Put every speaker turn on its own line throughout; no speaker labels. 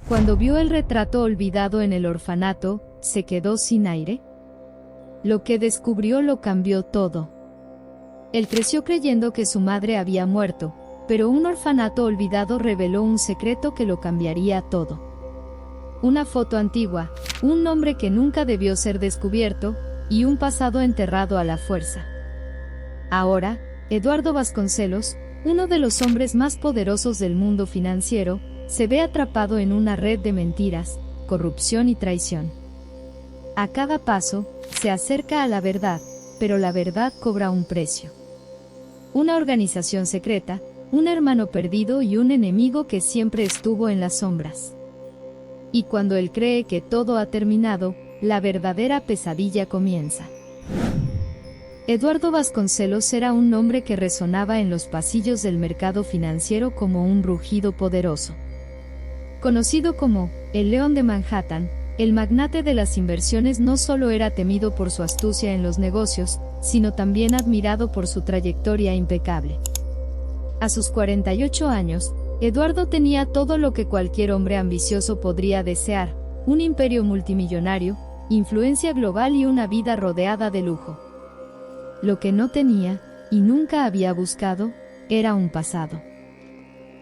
Cuando vio el retrato olvidado en el orfanato, se quedó sin aire. Lo que descubrió lo cambió todo. Él creció creyendo que su madre había muerto, pero un orfanato olvidado reveló un secreto que lo cambiaría todo. Una foto antigua, un nombre que nunca debió ser descubierto, y un pasado enterrado a la fuerza. Ahora, Eduardo Vasconcelos, uno de los hombres más poderosos del mundo financiero, se ve atrapado en una red de mentiras, corrupción y traición. A cada paso, se acerca a la verdad, pero la verdad cobra un precio. Una organización secreta, un hermano perdido y un enemigo que siempre estuvo en las sombras. Y cuando él cree que todo ha terminado, la verdadera pesadilla comienza. Eduardo Vasconcelos era un nombre que resonaba en los pasillos del mercado financiero como un rugido poderoso. Conocido como el León de Manhattan, el magnate de las inversiones no solo era temido por su astucia en los negocios, sino también admirado por su trayectoria impecable. A sus 48 años, Eduardo tenía todo lo que cualquier hombre ambicioso podría desear: un imperio multimillonario, influencia global y una vida rodeada de lujo. Lo que no tenía, y nunca había buscado, era un pasado.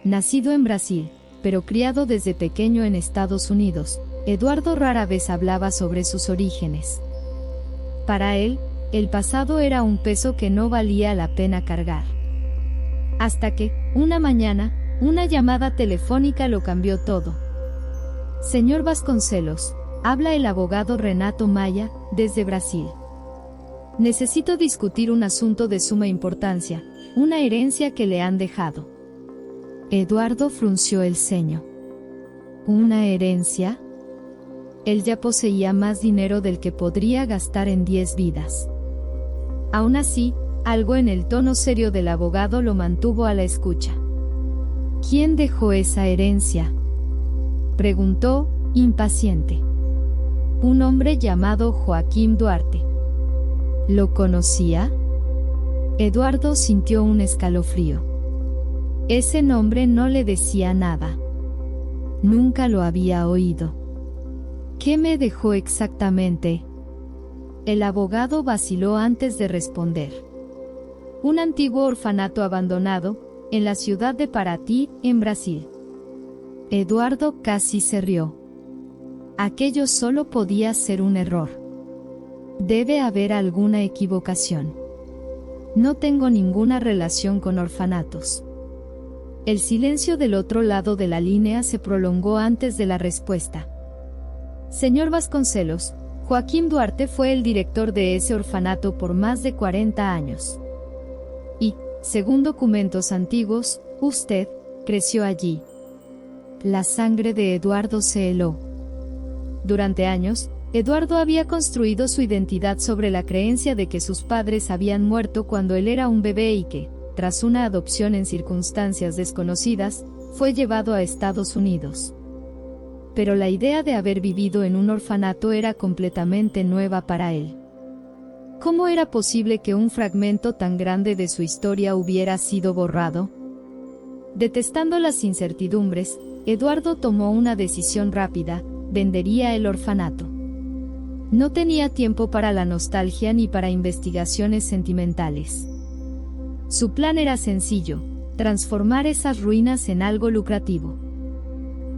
Nacido en Brasil, pero criado desde pequeño en Estados Unidos, Eduardo rara vez hablaba sobre sus orígenes. Para él, el pasado era un peso que no valía la pena cargar. Hasta que, una mañana, una llamada telefónica lo cambió todo. Señor Vasconcelos, habla el abogado Renato Maya, desde Brasil. Necesito discutir un asunto de suma importancia, una herencia que le han dejado. Eduardo frunció el ceño. ¿Una herencia? Él ya poseía más dinero del que podría gastar en 10 vidas. Aún así, algo en el tono serio del abogado lo mantuvo a la escucha. ¿Quién dejó esa herencia?, preguntó, impaciente. Un hombre llamado Joaquín Duarte. ¿Lo conocía? Eduardo sintió un escalofrío. Ese nombre no le decía nada. Nunca lo había oído. ¿Qué me dejó exactamente? El abogado vaciló antes de responder. Un antiguo orfanato abandonado, en la ciudad de Paraty, en Brasil. Eduardo casi se rió. Aquello solo podía ser un error. Debe haber alguna equivocación. No tengo ninguna relación con orfanatos. El silencio del otro lado de la línea se prolongó antes de la respuesta. Señor Vasconcelos, Joaquín Duarte fue el director de ese orfanato por más de 40 años. Y, según documentos antiguos, usted creció allí. La sangre de Eduardo se heló. Durante años, Eduardo había construido su identidad sobre la creencia de que sus padres habían muerto cuando él era un bebé y que, tras una adopción en circunstancias desconocidas, fue llevado a Estados Unidos. Pero la idea de haber vivido en un orfanato era completamente nueva para él. ¿Cómo era posible que un fragmento tan grande de su historia hubiera sido borrado? Detestando las incertidumbres, Eduardo tomó una decisión rápida: vendería el orfanato. No tenía tiempo para la nostalgia ni para investigaciones sentimentales. Su plan era sencillo: transformar esas ruinas en algo lucrativo.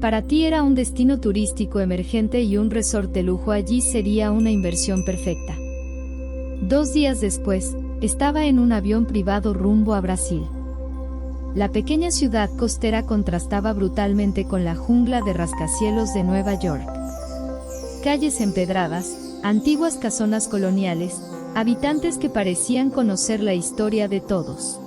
Paraty era un destino turístico emergente y un resort de lujo allí sería una inversión perfecta. 2 días después, estaba en un avión privado rumbo a Brasil. La pequeña ciudad costera contrastaba brutalmente con la jungla de rascacielos de Nueva York. Calles empedradas, antiguas casonas coloniales, habitantes que parecían conocer la historia de todos.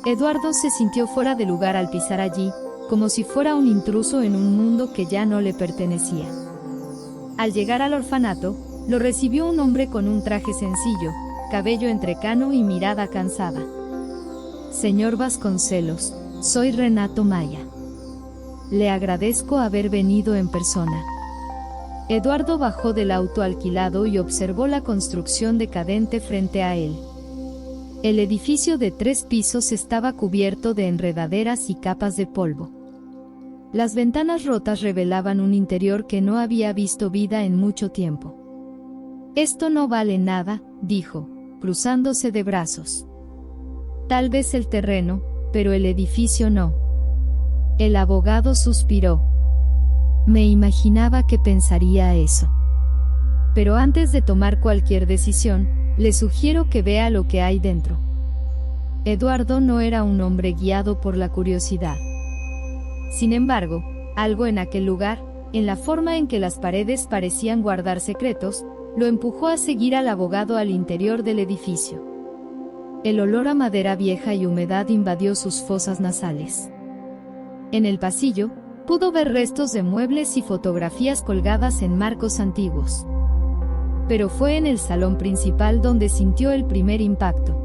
Eduardo se sintió fuera de lugar al pisar allí, como si fuera un intruso en un mundo que ya no le pertenecía. Al llegar al orfanato, lo recibió un hombre con un traje sencillo, cabello entrecano y mirada cansada. Señor Vasconcelos, soy Renato Maya. Le agradezco haber venido en persona. Eduardo bajó del auto alquilado y observó la construcción decadente frente a él. El edificio de 3 pisos estaba cubierto de enredaderas y capas de polvo. Las ventanas rotas revelaban un interior que no había visto vida en mucho tiempo. «Esto no vale nada», dijo, cruzándose de brazos. «Tal vez el terreno, pero el edificio no». El abogado suspiró. «Me imaginaba que pensaría eso. Pero antes de tomar cualquier decisión, le sugiero que vea lo que hay dentro». Eduardo no era un hombre guiado por la curiosidad. Sin embargo, algo en aquel lugar, en la forma en que las paredes parecían guardar secretos, lo empujó a seguir al abogado al interior del edificio. El olor a madera vieja y humedad invadió sus fosas nasales. En el pasillo, pudo ver restos de muebles y fotografías colgadas en marcos antiguos. Pero fue en el salón principal donde sintió el primer impacto.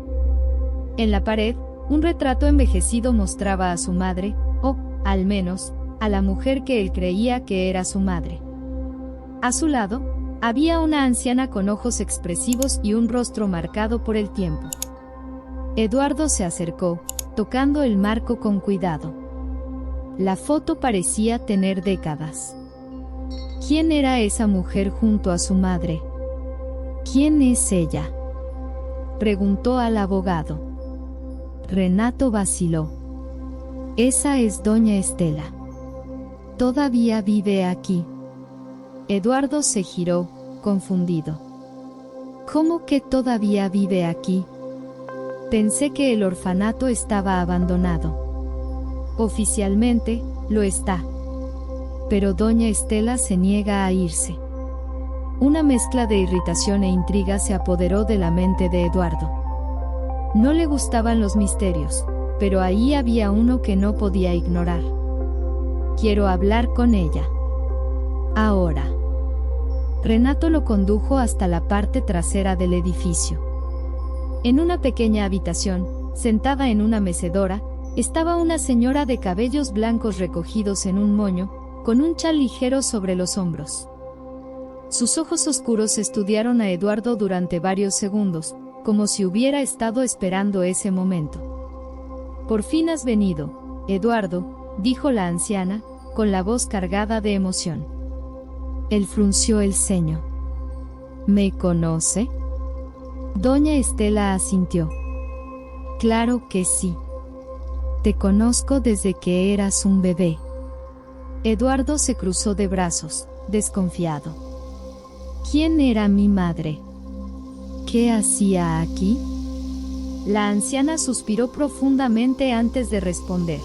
En la pared, un retrato envejecido mostraba a su madre, o, al menos, a la mujer que él creía que era su madre. A su lado, había una anciana con ojos expresivos y un rostro marcado por el tiempo. Eduardo se acercó, tocando el marco con cuidado. La foto parecía tener décadas. ¿Quién era esa mujer junto a su madre? ¿Quién es ella?, preguntó al abogado. Renato vaciló. Esa es doña Estela. Todavía vive aquí. Eduardo se giró, confundido. ¿Cómo que todavía vive aquí? Pensé que el orfanato estaba abandonado. Oficialmente, lo está. Pero doña Estela se niega a irse. Una mezcla de irritación e intriga se apoderó de la mente de Eduardo. No le gustaban los misterios, pero ahí había uno que no podía ignorar. Quiero hablar con ella. Ahora. Renato lo condujo hasta la parte trasera del edificio. En una pequeña habitación, sentada en una mecedora, estaba una señora de cabellos blancos recogidos en un moño, con un chal ligero sobre los hombros. Sus ojos oscuros estudiaron a Eduardo durante varios segundos, como si hubiera estado esperando ese momento. «Por fin has venido, Eduardo», dijo la anciana, con la voz cargada de emoción. Él frunció el ceño. «¿Me conoce?». Doña Estela asintió. «Claro que sí. Te conozco desde que eras un bebé». Eduardo se cruzó de brazos, desconfiado. «¿Quién era mi madre? ¿Qué hacía aquí?». La anciana suspiró profundamente antes de responder.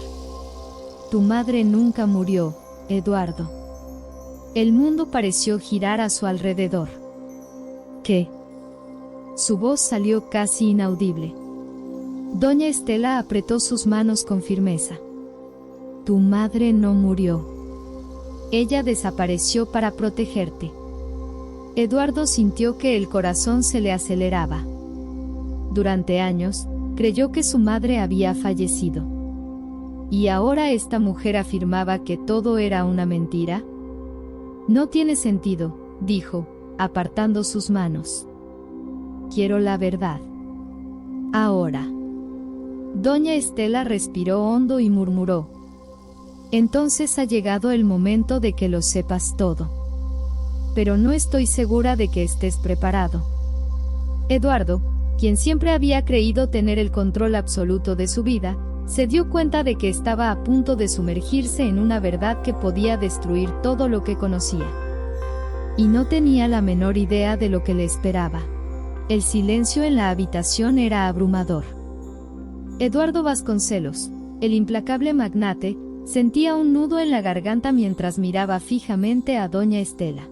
«Tu madre nunca murió, Eduardo». El mundo pareció girar a su alrededor. «¿Qué?». Su voz salió casi inaudible. Doña Estela apretó sus manos con firmeza. «Tu madre no murió. Ella desapareció para protegerte». Eduardo sintió que el corazón se le aceleraba. Durante años, creyó que su madre había fallecido. ¿Y ahora esta mujer afirmaba que todo era una mentira? «No tiene sentido», dijo, apartando sus manos. «Quiero la verdad. Ahora». Doña Estela respiró hondo y murmuró. «Entonces ha llegado el momento de que lo sepas todo. Pero no estoy segura de que estés preparado». Eduardo, quien siempre había creído tener el control absoluto de su vida, se dio cuenta de que estaba a punto de sumergirse en una verdad que podía destruir todo lo que conocía. Y no tenía la menor idea de lo que le esperaba. El silencio en la habitación era abrumador. Eduardo Vasconcelos, el implacable magnate, sentía un nudo en la garganta mientras miraba fijamente a doña Estela.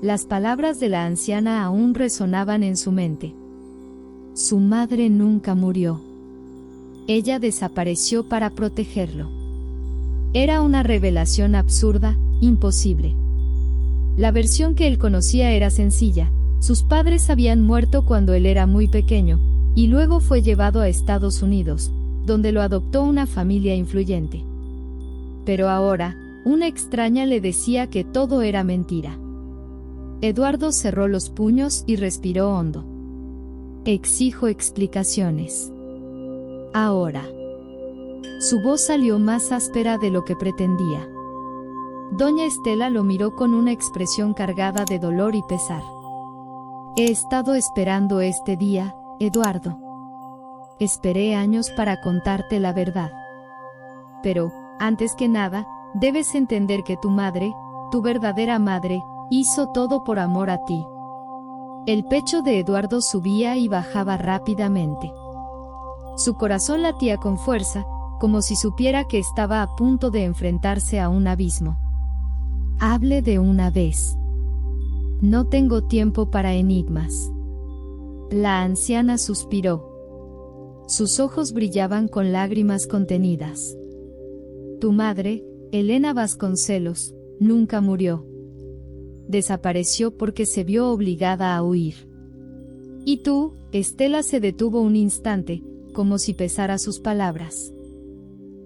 Las palabras de la anciana aún resonaban en su mente. Su madre nunca murió. Ella desapareció para protegerlo. Era una revelación absurda, imposible. La versión que él conocía era sencilla. Sus padres habían muerto cuando él era muy pequeño, y luego fue llevado a Estados Unidos, donde lo adoptó una familia influyente. Pero ahora, una extraña le decía que todo era mentira. Eduardo cerró los puños y respiró hondo. «Exijo explicaciones. Ahora». Su voz salió más áspera de lo que pretendía. Doña Estela lo miró con una expresión cargada de dolor y pesar. He estado esperando este día, Eduardo. Esperé años para contarte la verdad. Pero, antes que nada, debes entender que tu madre, tu verdadera madre, hizo todo por amor a ti. El pecho de Eduardo subía y bajaba rápidamente. Su corazón latía con fuerza, como si supiera que estaba a punto de enfrentarse a un abismo. Hable de una vez. No tengo tiempo para enigmas. La anciana suspiró. Sus ojos brillaban con lágrimas contenidas. Tu madre, Elena Vasconcelos, nunca murió. Desapareció porque se vio obligada a huir. Y tú, Estela se detuvo un instante, como si pesara sus palabras.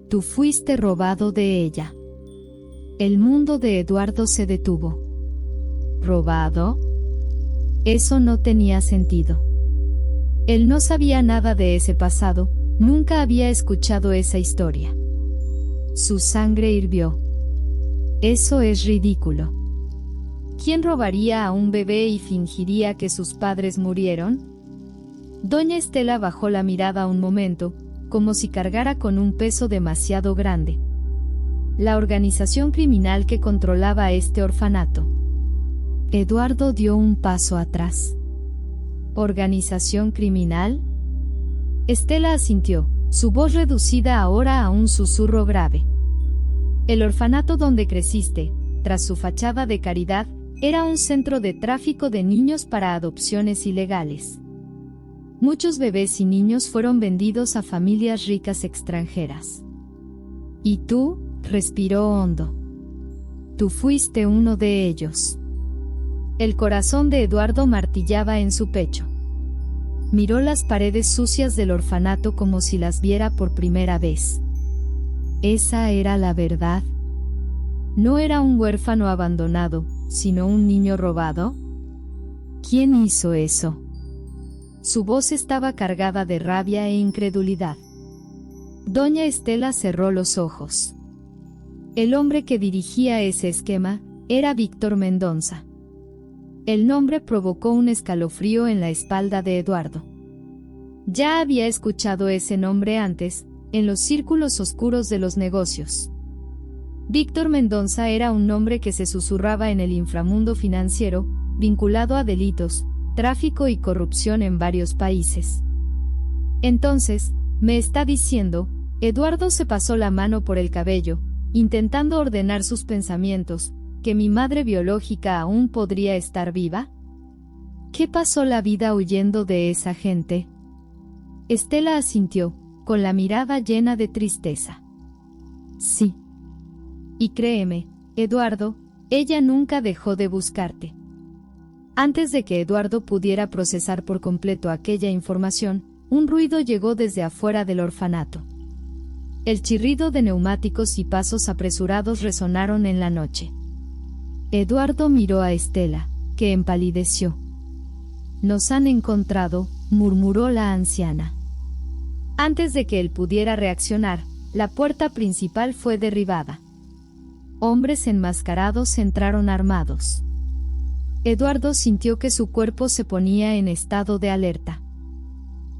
Tú fuiste robado de ella. El mundo de Eduardo se detuvo. ¿Robado? Eso no tenía sentido. Él no sabía nada de ese pasado, nunca había escuchado esa historia. Su sangre hirvió. Eso es ridículo. ¿Quién robaría a un bebé y fingiría que sus padres murieron? Doña Estela bajó la mirada un momento, como si cargara con un peso demasiado grande. La organización criminal que controlaba este orfanato. Eduardo dio un paso atrás. ¿Organización criminal? Estela asintió, su voz reducida ahora a un susurro grave. El orfanato donde creciste, tras su fachada de caridad, era un centro de tráfico de niños para adopciones ilegales. Muchos bebés y niños fueron vendidos a familias ricas extranjeras. ¿Y tú? Respiró hondo. Tú fuiste uno de ellos. El corazón de Eduardo martillaba en su pecho. Miró las paredes sucias del orfanato como si las viera por primera vez. Esa era la verdad. ¿No era un huérfano abandonado, sino un niño robado? ¿Quién hizo eso? Su voz estaba cargada de rabia e incredulidad. Doña Estela cerró los ojos. El hombre que dirigía ese esquema era Víctor Mendoza. El nombre provocó un escalofrío en la espalda de Eduardo. Ya había escuchado ese nombre antes, en los círculos oscuros de los negocios. Víctor Mendoza era un nombre que se susurraba en el inframundo financiero, vinculado a delitos, tráfico y corrupción en varios países. Entonces, me está diciendo, Eduardo se pasó la mano por el cabello, intentando ordenar sus pensamientos, que mi madre biológica aún podría estar viva. ¿Qué pasó la vida huyendo de esa gente? Estela asintió, con la mirada llena de tristeza. Sí. Y créeme, Eduardo, ella nunca dejó de buscarte. Antes de que Eduardo pudiera procesar por completo aquella información, un ruido llegó desde afuera del orfanato. El chirrido de neumáticos y pasos apresurados resonaron en la noche. Eduardo miró a Estela, que empalideció. Nos han encontrado, murmuró la anciana. Antes de que él pudiera reaccionar, la puerta principal fue derribada. Hombres enmascarados entraron armados. Eduardo sintió que su cuerpo se ponía en estado de alerta.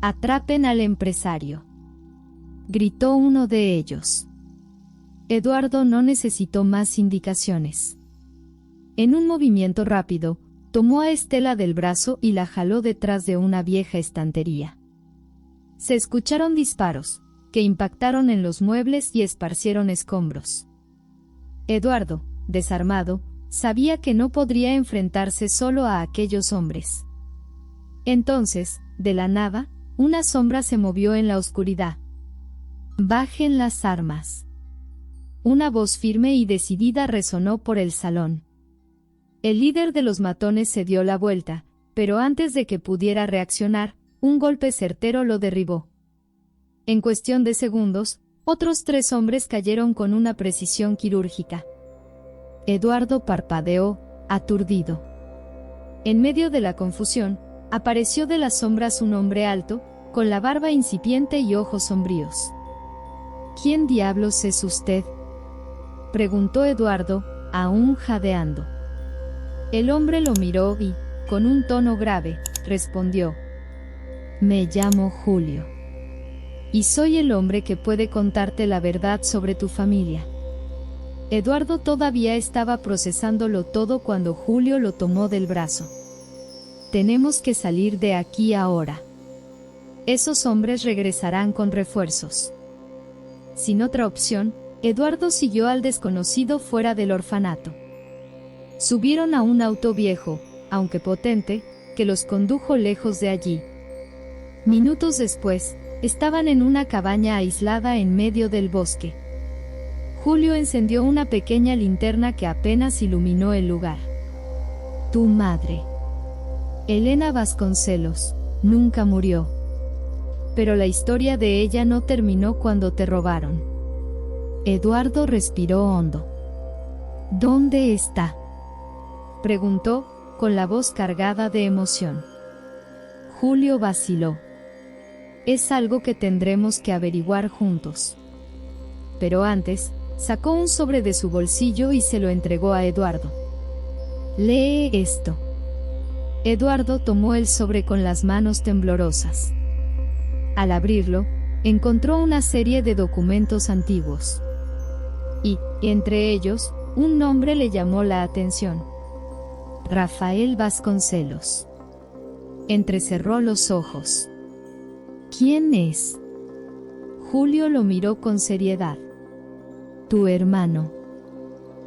«Atrapen al empresario», gritó uno de ellos. Eduardo no necesitó más indicaciones. En un movimiento rápido, tomó a Estela del brazo y la jaló detrás de una vieja estantería. Se escucharon disparos, que impactaron en los muebles y esparcieron escombros. Eduardo, desarmado, sabía que no podría enfrentarse solo a aquellos hombres. Entonces, de la nada, una sombra se movió en la oscuridad. «Bajen las armas». Una voz firme y decidida resonó por el salón. El líder de los matones se dio la vuelta, pero antes de que pudiera reaccionar, un golpe certero lo derribó. En cuestión de segundos, otros 3 hombres cayeron con una precisión quirúrgica. Eduardo parpadeó, aturdido. En medio de la confusión, apareció de las sombras un hombre alto, con la barba incipiente y ojos sombríos. ¿Quién diablos es usted?, preguntó Eduardo, aún jadeando. El hombre lo miró y, con un tono grave, respondió: Me llamo Julio. Y soy el hombre que puede contarte la verdad sobre tu familia. Eduardo todavía estaba procesándolo todo cuando Julio lo tomó del brazo. Tenemos que salir de aquí ahora. Esos hombres regresarán con refuerzos. Sin otra opción, Eduardo siguió al desconocido fuera del orfanato. Subieron a un auto viejo, aunque potente, que los condujo lejos de allí. Minutos después, estaban en una cabaña aislada en medio del bosque. Julio encendió una pequeña linterna que apenas iluminó el lugar. Tu madre, Elena Vasconcelos, nunca murió. Pero la historia de ella no terminó cuando te robaron. Eduardo respiró hondo. ¿Dónde está?, preguntó, con la voz cargada de emoción. Julio vaciló. Es algo que tendremos que averiguar juntos. Pero antes, sacó un sobre de su bolsillo y se lo entregó a Eduardo. Lee esto. Eduardo tomó el sobre con las manos temblorosas. Al abrirlo, encontró una serie de documentos antiguos. Y, entre ellos, un nombre le llamó la atención: Rafael Vasconcelos. Entrecerró los ojos. ¿Quién es? Julio lo miró con seriedad. Tu hermano.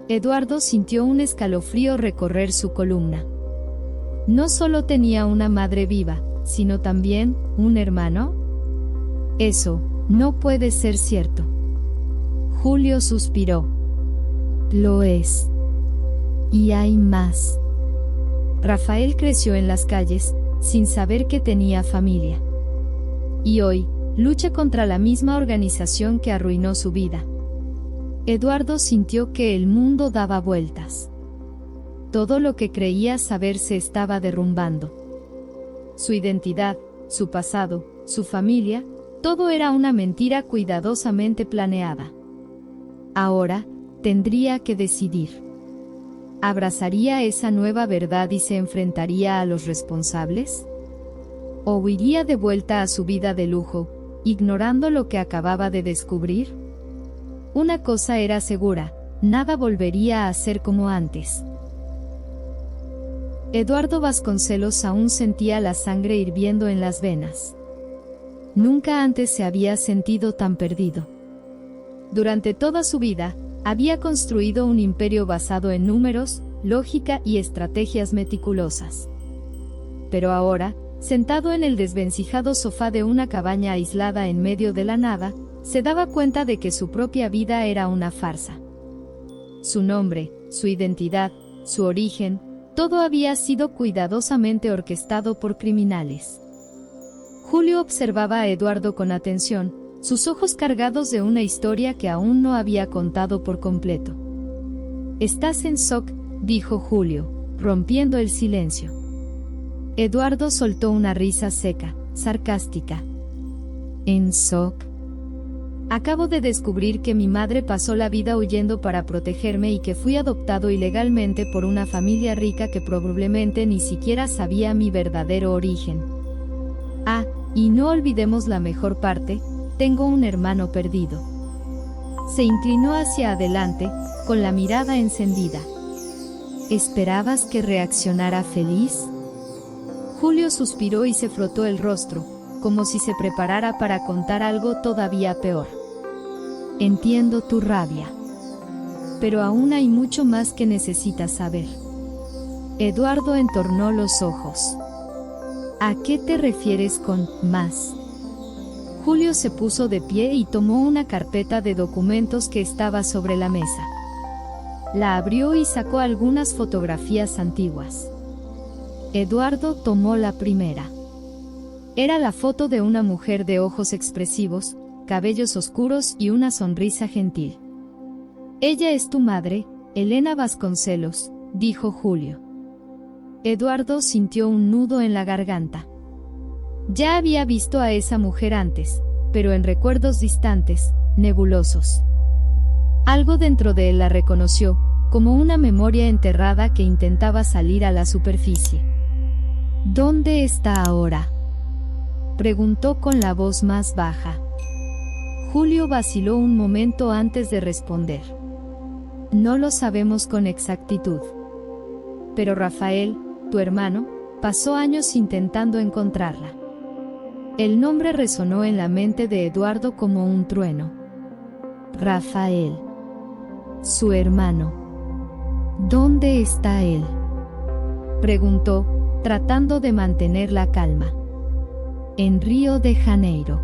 Eduardo sintió un escalofrío recorrer su columna. ¿No solo tenía una madre viva, sino también un hermano? Eso no puede ser cierto. Julio suspiró. Lo es. Y hay más. Rafael creció en las calles, sin saber que tenía familia. Y hoy, lucha contra la misma organización que arruinó su vida. Eduardo sintió que el mundo daba vueltas. Todo lo que creía saber se estaba derrumbando. Su identidad, su pasado, su familia, todo era una mentira cuidadosamente planeada. Ahora, tendría que decidir. ¿Abrazaría esa nueva verdad y se enfrentaría a los responsables? ¿O huiría de vuelta a su vida de lujo, ignorando lo que acababa de descubrir? Una cosa era segura: nada volvería a ser como antes. Eduardo Vasconcelos aún sentía la sangre hirviendo en las venas. Nunca antes se había sentido tan perdido. Durante toda su vida, había construido un imperio basado en números, lógica y estrategias meticulosas. Pero ahora, sentado en el desvencijado sofá de una cabaña aislada en medio de la nada, se daba cuenta de que su propia vida era una farsa. Su nombre, su identidad, su origen, todo había sido cuidadosamente orquestado por criminales. Julio observaba a Eduardo con atención, sus ojos cargados de una historia que aún no había contado por completo. «Estás en shock», dijo Julio, rompiendo el silencio. Eduardo soltó una risa seca, sarcástica. ¿En shock? Acabo de descubrir que mi madre pasó la vida huyendo para protegerme y que fui adoptado ilegalmente por una familia rica que probablemente ni siquiera sabía mi verdadero origen. Ah, y no olvidemos la mejor parte: tengo un hermano perdido. Se inclinó hacia adelante, con la mirada encendida. ¿Esperabas que reaccionara feliz? Julio suspiró y se frotó el rostro, como si se preparara para contar algo todavía peor. Entiendo tu rabia. Pero aún hay mucho más que necesitas saber. Eduardo entornó los ojos. ¿A qué te refieres con más? Julio se puso de pie y tomó una carpeta de documentos que estaba sobre la mesa. La abrió y sacó algunas fotografías antiguas. Eduardo tomó la primera. Era la foto de una mujer de ojos expresivos, cabellos oscuros y una sonrisa gentil. «Ella es tu madre, Elena Vasconcelos», dijo Julio. Eduardo sintió un nudo en la garganta. Ya había visto a esa mujer antes, pero en recuerdos distantes, nebulosos. Algo dentro de él la reconoció, como una memoria enterrada que intentaba salir a la superficie. ¿Dónde está ahora?, preguntó con la voz más baja. Julio vaciló un momento antes de responder. No lo sabemos con exactitud. Pero Rafael, tu hermano, pasó años intentando encontrarla. El nombre resonó en la mente de Eduardo como un trueno. Rafael. Su hermano. ¿Dónde está él?, preguntó, tratando de mantener la calma. En Río de Janeiro.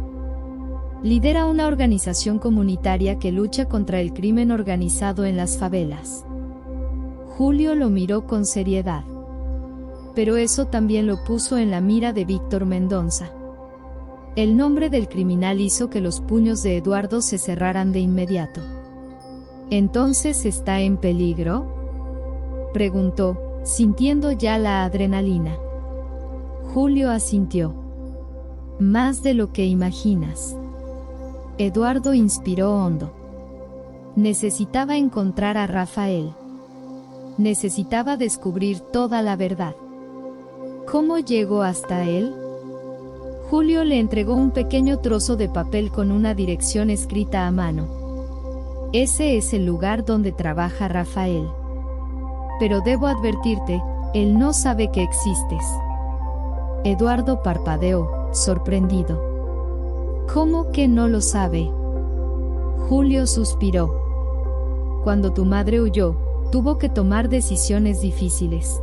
Lidera una organización comunitaria que lucha contra el crimen organizado en las favelas. Julio lo miró con seriedad. Pero eso también lo puso en la mira de Víctor Mendoza. El nombre del criminal hizo que los puños de Eduardo se cerraran de inmediato. ¿Entonces está en peligro?, preguntó, sintiendo ya la adrenalina. Julio asintió. Más de lo que imaginas. Eduardo inspiró hondo. Necesitaba encontrar a Rafael. Necesitaba descubrir toda la verdad. ¿Cómo llegó hasta él? Julio le entregó un pequeño trozo de papel con una dirección escrita a mano. Ese es el lugar donde trabaja Rafael. Pero debo advertirte, él no sabe que existes. Eduardo parpadeó, sorprendido. ¿Cómo que no lo sabe? Julio suspiró. Cuando tu madre huyó, tuvo que tomar decisiones difíciles.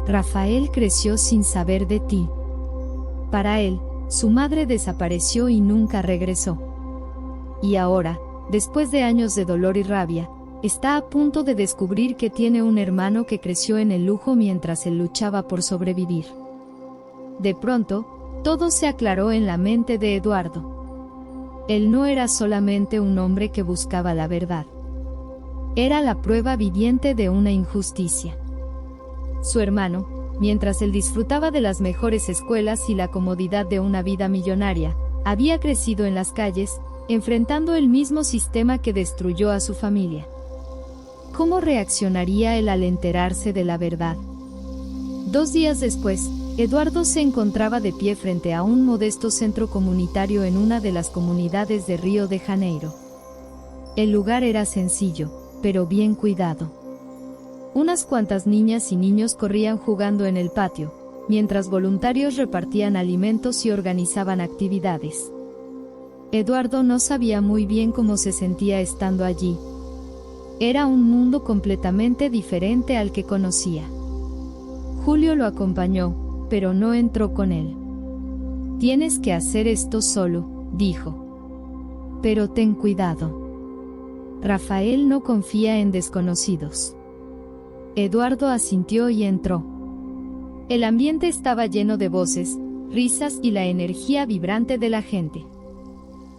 Rafael creció sin saber de ti. Para él, su madre desapareció y nunca regresó. Y ahora, después de años de dolor y rabia, está a punto de descubrir que tiene un hermano que creció en el lujo mientras él luchaba por sobrevivir. De pronto, todo se aclaró en la mente de Eduardo. Él no era solamente un hombre que buscaba la verdad. Era la prueba viviente de una injusticia. Su hermano, mientras él disfrutaba de las mejores escuelas y la comodidad de una vida millonaria, había crecido en las calles, enfrentando el mismo sistema que destruyó a su familia. ¿Cómo reaccionaría él al enterarse de la verdad? 2 días después, Eduardo se encontraba de pie frente a un modesto centro comunitario en una de las comunidades de Río de Janeiro. El lugar era sencillo, pero bien cuidado. Unas cuantas niñas y niños corrían jugando en el patio, mientras voluntarios repartían alimentos y organizaban actividades. Eduardo no sabía muy bien cómo se sentía estando allí. Era un mundo completamente diferente al que conocía. Julio lo acompañó, pero no entró con él. Tienes que hacer esto solo, dijo. Pero ten cuidado. Rafael no confía en desconocidos. Eduardo asintió y entró. El ambiente estaba lleno de voces, risas y la energía vibrante de la gente.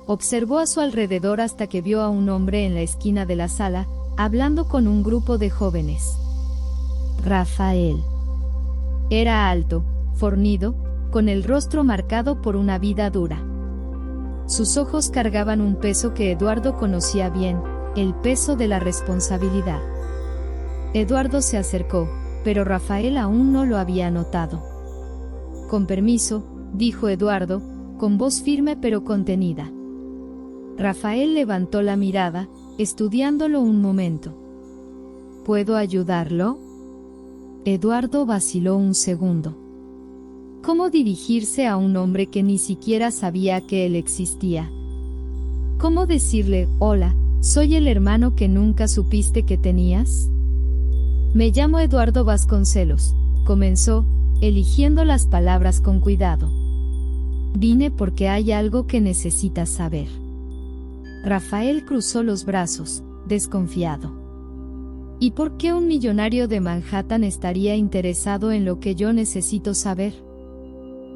Observó a su alrededor hasta que vio a un hombre en la esquina de la sala, hablando con un grupo de jóvenes. Rafael. Era alto, fornido, con el rostro marcado por una vida dura. Sus ojos cargaban un peso que Eduardo conocía bien, el peso de la responsabilidad. Eduardo se acercó, pero Rafael aún no lo había notado. Con permiso, dijo Eduardo, con voz firme pero contenida. Rafael levantó la mirada, estudiándolo un momento. ¿Puedo ayudarlo? Eduardo vaciló un segundo. ¿Cómo dirigirse a un hombre que ni siquiera sabía que él existía? ¿Cómo decirle, hola, soy el hermano que nunca supiste que tenías? Me llamo Eduardo Vasconcelos, comenzó, eligiendo las palabras con cuidado. Vine porque hay algo que necesitas saber. Rafael cruzó los brazos, desconfiado. ¿Y por qué un millonario de Manhattan estaría interesado en lo que yo necesito saber?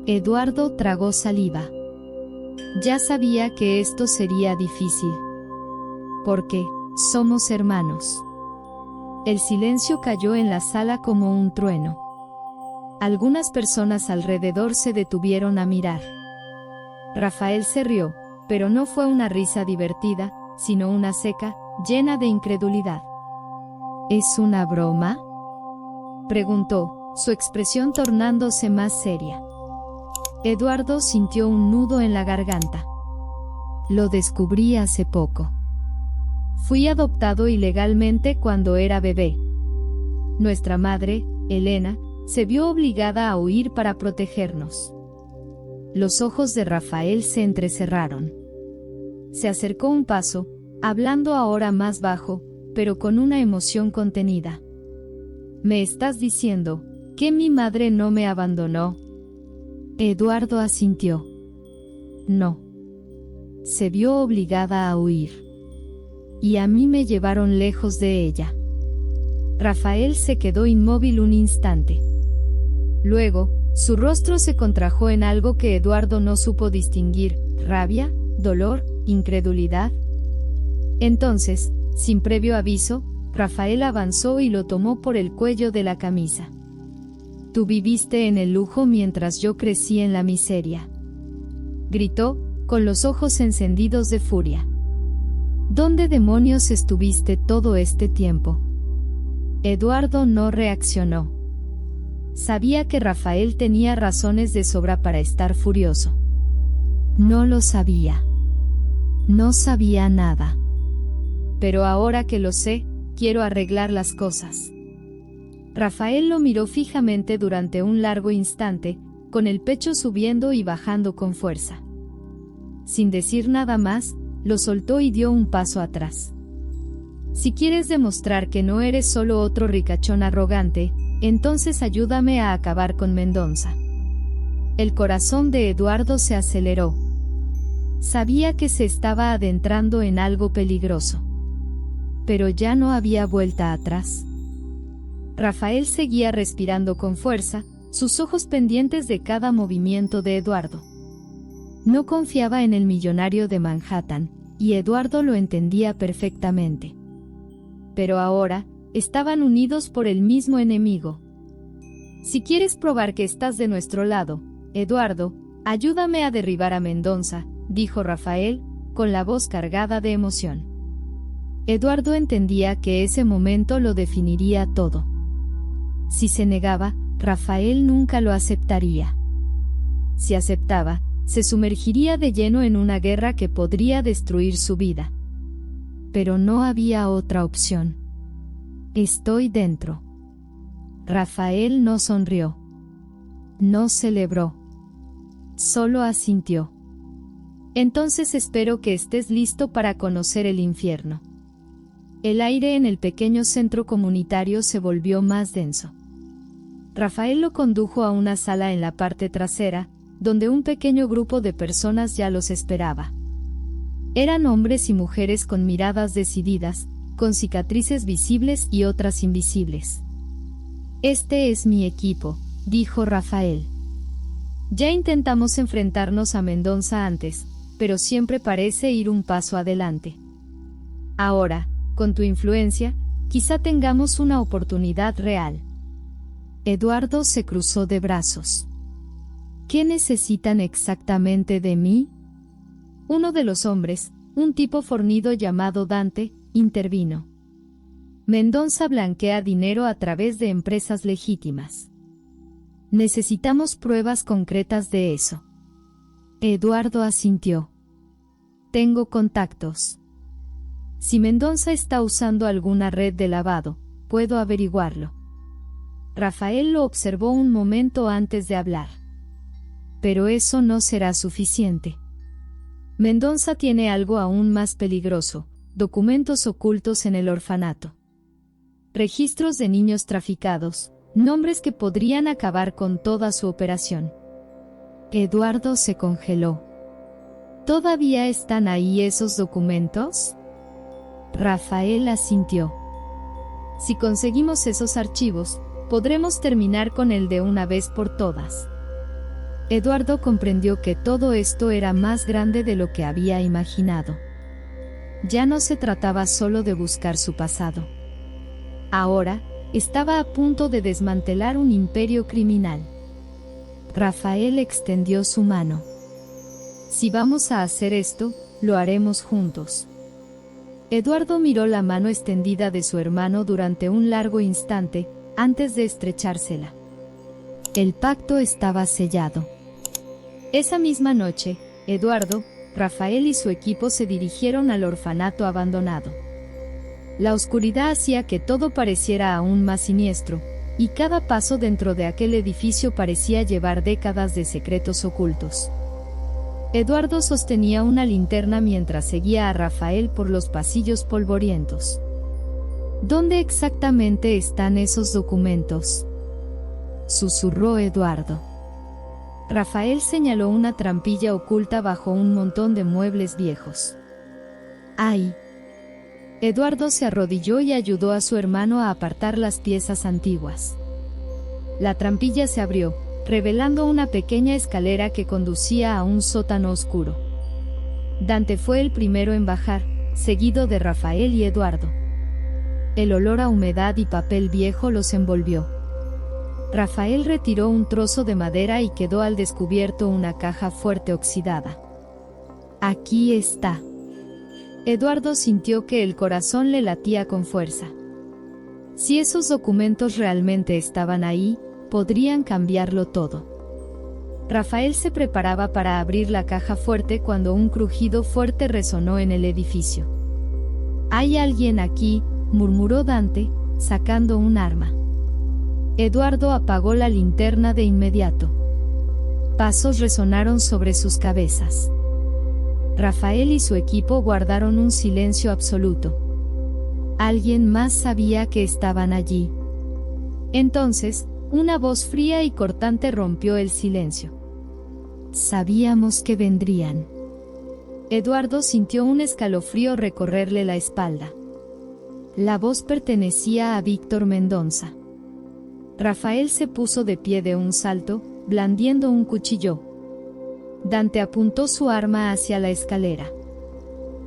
Eduardo tragó saliva. Ya sabía que esto sería difícil. Porque somos hermanos. El silencio cayó en la sala como un trueno. Algunas personas alrededor se detuvieron a mirar. Rafael se rió, Pero no fue una risa divertida, sino una seca, llena de incredulidad. ¿Es una broma?, preguntó, su expresión tornándose más seria. Eduardo sintió un nudo en la garganta. Lo descubrí hace poco. Fui adoptado ilegalmente cuando era bebé. Nuestra madre, Elena, se vio obligada a huir para protegernos. Los ojos de Rafael se entrecerraron. Se acercó un paso, hablando ahora más bajo, pero con una emoción contenida. ¿Me estás diciendo que mi madre no me abandonó? Eduardo asintió. No. Se vio obligada a huir. Y a mí me llevaron lejos de ella. Rafael se quedó inmóvil un instante. Luego, su rostro se contrajo en algo que Eduardo no supo distinguir: rabia, dolor, incredulidad. Entonces, sin previo aviso, Rafael avanzó y lo tomó por el cuello de la camisa. Tú viviste en el lujo mientras yo crecí en la miseria. Gritó, con los ojos encendidos de furia. ¿Dónde demonios estuviste todo este tiempo? Eduardo no reaccionó. Sabía que Rafael tenía razones de sobra para estar furioso. No lo sabía. No sabía nada. Pero ahora que lo sé, quiero arreglar las cosas. Rafael lo miró fijamente durante un largo instante, con el pecho subiendo y bajando con fuerza. Sin decir nada más, lo soltó y dio un paso atrás. Si quieres demostrar que no eres solo otro ricachón arrogante, entonces ayúdame a acabar con Mendoza. El corazón de Eduardo se aceleró. Sabía que se estaba adentrando en algo peligroso. Pero ya no había vuelta atrás. Rafael seguía respirando con fuerza, sus ojos pendientes de cada movimiento de Eduardo. No confiaba en el millonario de Manhattan, y Eduardo lo entendía perfectamente. Pero ahora, estaban unidos por el mismo enemigo. Si quieres probar que estás de nuestro lado, Eduardo, ayúdame a derribar a Mendoza, dijo Rafael, con la voz cargada de emoción. Eduardo entendía que ese momento lo definiría todo. Si se negaba, Rafael nunca lo aceptaría. Si aceptaba, se sumergiría de lleno en una guerra que podría destruir su vida. Pero no había otra opción. Estoy dentro. Rafael no sonrió. No celebró. Solo asintió. Entonces espero que estés listo para conocer el infierno. El aire en el pequeño centro comunitario se volvió más denso. Rafael lo condujo a una sala en la parte trasera, donde un pequeño grupo de personas ya los esperaba. Eran hombres y mujeres con miradas decididas, con cicatrices visibles y otras invisibles. Este es mi equipo, dijo Rafael. Ya intentamos enfrentarnos a Mendoza antes, pero siempre parece ir un paso adelante. Ahora, con tu influencia, quizá tengamos una oportunidad real. Eduardo se cruzó de brazos. ¿Qué necesitan exactamente de mí? Uno de los hombres, un tipo fornido llamado Dante, intervino. Mendoza blanquea dinero a través de empresas legítimas. Necesitamos pruebas concretas de eso. Eduardo asintió. Tengo contactos. Si Mendoza está usando alguna red de lavado, puedo averiguarlo. Rafael lo observó un momento antes de hablar. Pero eso no será suficiente. Mendoza tiene algo aún más peligroso: documentos ocultos en el orfanato. Registros de niños traficados, nombres que podrían acabar con toda su operación. Eduardo se congeló. ¿Todavía están ahí esos documentos? Rafael asintió. Si conseguimos esos archivos, podremos terminar con él de una vez por todas. Eduardo comprendió que todo esto era más grande de lo que había imaginado. Ya no se trataba solo de buscar su pasado. Ahora, estaba a punto de desmantelar un imperio criminal. Rafael extendió su mano. Si vamos a hacer esto, lo haremos juntos. Eduardo miró la mano extendida de su hermano durante un largo instante, antes de estrechársela. El pacto estaba sellado. Esa misma noche, Eduardo, Rafael y su equipo se dirigieron al orfanato abandonado. La oscuridad hacía que todo pareciera aún más siniestro, y cada paso dentro de aquel edificio parecía llevar décadas de secretos ocultos. Eduardo sostenía una linterna mientras seguía a Rafael por los pasillos polvorientos. ¿Dónde exactamente están esos documentos?, susurró Eduardo. Rafael señaló una trampilla oculta bajo un montón de muebles viejos. ¡Ay! Eduardo se arrodilló y ayudó a su hermano a apartar las piezas antiguas. La trampilla se abrió, revelando una pequeña escalera que conducía a un sótano oscuro. Dante fue el primero en bajar, seguido de Rafael y Eduardo. El olor a humedad y papel viejo los envolvió. Rafael retiró un trozo de madera y quedó al descubierto una caja fuerte oxidada. Aquí está. Eduardo sintió que el corazón le latía con fuerza. Si esos documentos realmente estaban ahí, podrían cambiarlo todo. Rafael se preparaba para abrir la caja fuerte cuando un crujido fuerte resonó en el edificio. «Hay alguien aquí», murmuró Dante, sacando un arma. Eduardo apagó la linterna de inmediato. Pasos resonaron sobre sus cabezas. Rafael y su equipo guardaron un silencio absoluto. Alguien más sabía que estaban allí. Entonces, una voz fría y cortante rompió el silencio. Sabíamos que vendrían. Eduardo sintió un escalofrío recorrerle la espalda. La voz pertenecía a Víctor Mendoza. Rafael se puso de pie de un salto, blandiendo un cuchillo. Dante apuntó su arma hacia la escalera.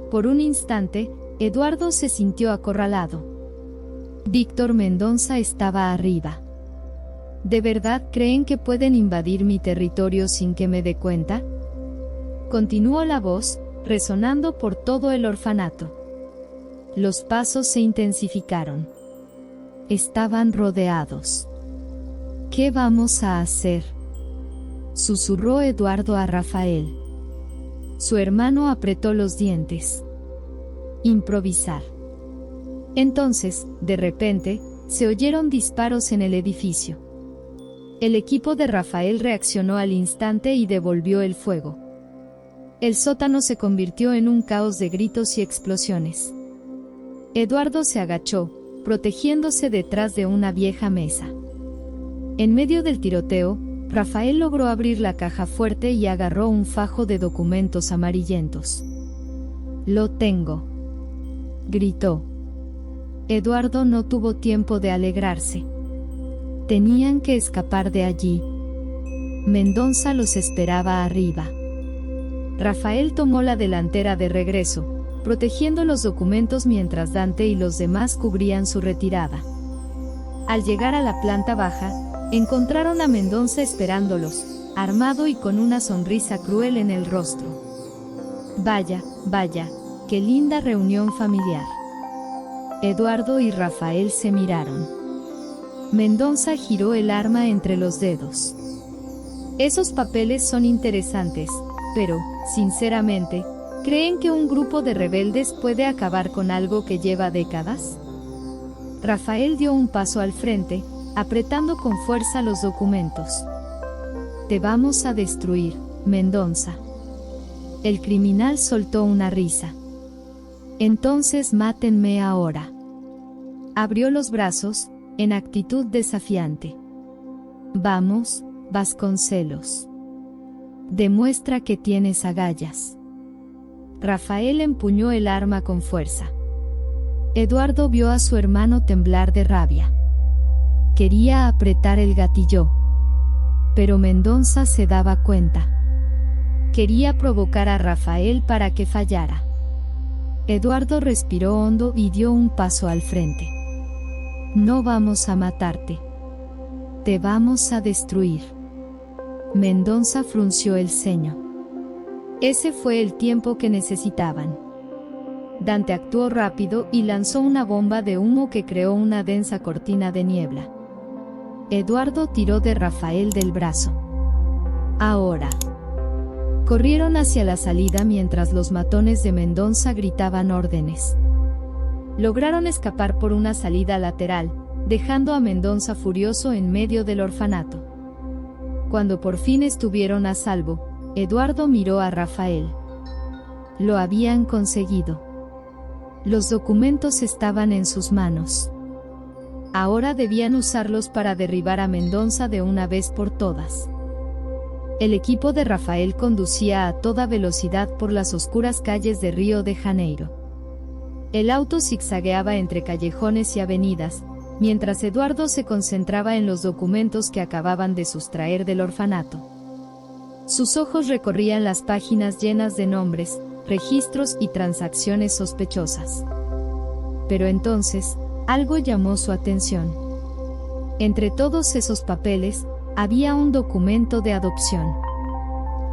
Por un instante, Eduardo se sintió acorralado. Víctor Mendoza estaba arriba. ¿De verdad creen que pueden invadir mi territorio sin que me dé cuenta?, continuó la voz, resonando por todo el orfanato. Los pasos se intensificaron. Estaban rodeados. ¿Qué vamos a hacer?, susurró Eduardo a Rafael. Su hermano apretó los dientes. Improvisar. Entonces, de repente, se oyeron disparos en el edificio. El equipo de Rafael reaccionó al instante y devolvió el fuego. El sótano se convirtió en un caos de gritos y explosiones. Eduardo se agachó, protegiéndose detrás de una vieja mesa. En medio del tiroteo, Rafael logró abrir la caja fuerte y agarró un fajo de documentos amarillentos. «Lo tengo», gritó. Eduardo no tuvo tiempo de alegrarse. Tenían que escapar de allí. Mendoza los esperaba arriba. Rafael tomó la delantera de regreso, protegiendo los documentos mientras Dante y los demás cubrían su retirada. Al llegar a la planta baja, encontraron a Mendoza esperándolos, armado y con una sonrisa cruel en el rostro. Vaya, vaya, qué linda reunión familiar. Eduardo y Rafael se miraron. Mendoza giró el arma entre los dedos. Esos papeles son interesantes, pero, sinceramente, ¿creen que un grupo de rebeldes puede acabar con algo que lleva décadas? Rafael dio un paso al frente, apretando con fuerza los documentos. Te vamos a destruir, Mendoza. El criminal soltó una risa. Entonces mátenme ahora. Abrió los brazos, en actitud desafiante. Vamos, Vasconcelos. Demuestra que tienes agallas. Rafael empuñó el arma con fuerza. Eduardo vio a su hermano temblar de rabia. Quería apretar el gatillo. Pero Mendoza se daba cuenta. Quería provocar a Rafael para que fallara. Eduardo respiró hondo y dio un paso al frente. No vamos a matarte. Te vamos a destruir. Mendoza frunció el ceño. Ese fue el tiempo que necesitaban. Dante actuó rápido y lanzó una bomba de humo que creó una densa cortina de niebla. Eduardo tiró de Rafael del brazo. Ahora. Corrieron hacia la salida mientras los matones de Mendoza gritaban órdenes. Lograron escapar por una salida lateral, dejando a Mendoza furioso en medio del orfanato. Cuando por fin estuvieron a salvo, Eduardo miró a Rafael. Lo habían conseguido. Los documentos estaban en sus manos. Ahora debían usarlos para derribar a Mendoza de una vez por todas. El equipo de Rafael conducía a toda velocidad por las oscuras calles de Río de Janeiro. El auto zigzagueaba entre callejones y avenidas, mientras Eduardo se concentraba en los documentos que acababan de sustraer del orfanato. Sus ojos recorrían las páginas llenas de nombres, registros y transacciones sospechosas. Pero entonces, algo llamó su atención. Entre todos esos papeles, había un documento de adopción.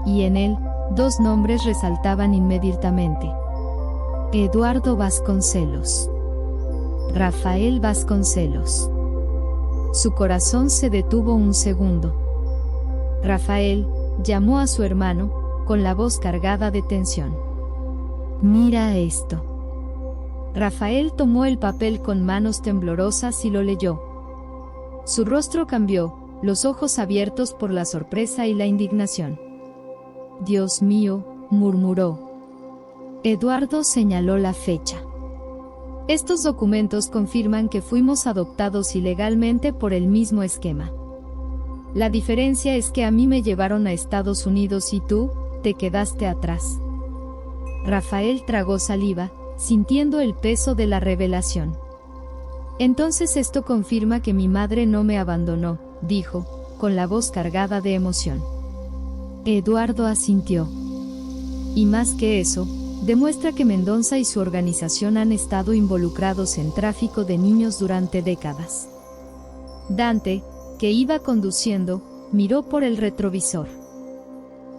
Y en él, dos nombres resaltaban inmediatamente: Eduardo Vasconcelos. Rafael Vasconcelos. Su corazón se detuvo un segundo. Rafael llamó a su hermano, con la voz cargada de tensión. «Mira esto». Rafael tomó el papel con manos temblorosas y lo leyó. Su rostro cambió, los ojos abiertos por la sorpresa y la indignación. «Dios mío», murmuró. Eduardo señaló la fecha. «Estos documentos confirman que fuimos adoptados ilegalmente por el mismo esquema. La diferencia es que a mí me llevaron a Estados Unidos y tú, te quedaste atrás». Rafael tragó saliva, sintiendo el peso de la revelación. «Entonces esto confirma que mi madre no me abandonó», dijo, con la voz cargada de emoción. Eduardo asintió. «Y más que eso, demuestra que Mendoza y su organización han estado involucrados en tráfico de niños durante décadas». Dante, que iba conduciendo, miró por el retrovisor.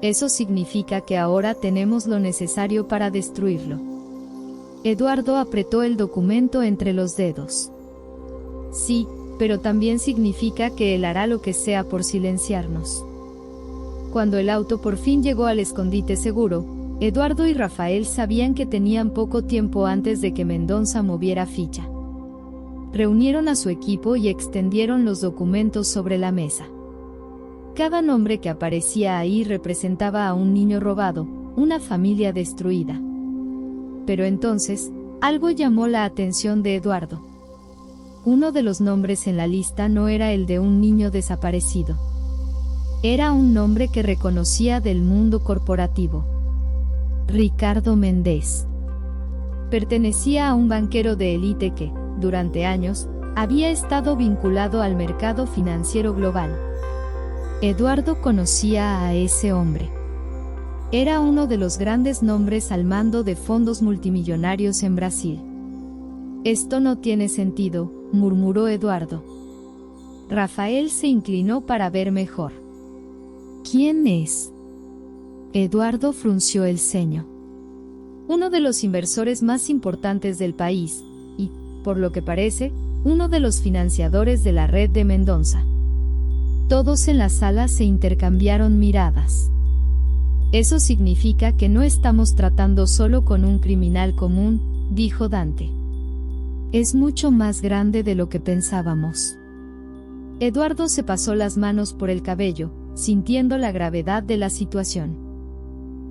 «Eso significa que ahora tenemos lo necesario para destruirlo». Eduardo apretó el documento entre los dedos. «Sí, pero también significa que él hará lo que sea por silenciarnos». Cuando el auto por fin llegó al escondite seguro, Eduardo y Rafael sabían que tenían poco tiempo antes de que Mendoza moviera ficha. Reunieron a su equipo y extendieron los documentos sobre la mesa. Cada nombre que aparecía ahí representaba a un niño robado, una familia destruida. Pero entonces, algo llamó la atención de Eduardo. Uno de los nombres en la lista no era el de un niño desaparecido. Era un nombre que reconocía del mundo corporativo. Ricardo Méndez. Pertenecía a un banquero de élite que, durante años, había estado vinculado al mercado financiero global. Eduardo conocía a ese hombre. Era uno de los grandes nombres al mando de fondos multimillonarios en Brasil. «Esto no tiene sentido», murmuró Eduardo. Rafael se inclinó para ver mejor. «¿Quién es?». Eduardo frunció el ceño. «Uno de los inversores más importantes del país, y, por lo que parece, uno de los financiadores de la red de Mendoza». Todos en la sala se intercambiaron miradas. «Eso significa que no estamos tratando solo con un criminal común», dijo Dante. «Es mucho más grande de lo que pensábamos». Eduardo se pasó las manos por el cabello, sintiendo la gravedad de la situación.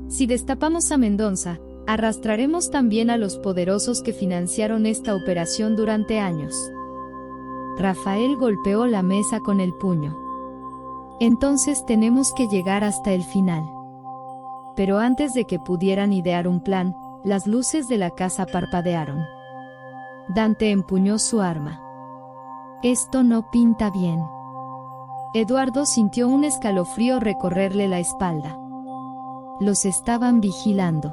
«Si destapamos a Mendoza, arrastraremos también a los poderosos que financiaron esta operación durante años». Rafael golpeó la mesa con el puño. «Entonces tenemos que llegar hasta el final». Pero antes de que pudieran idear un plan, las luces de la casa parpadearon. Dante empuñó su arma. «Esto no pinta bien». Eduardo sintió un escalofrío recorrerle la espalda. Los estaban vigilando.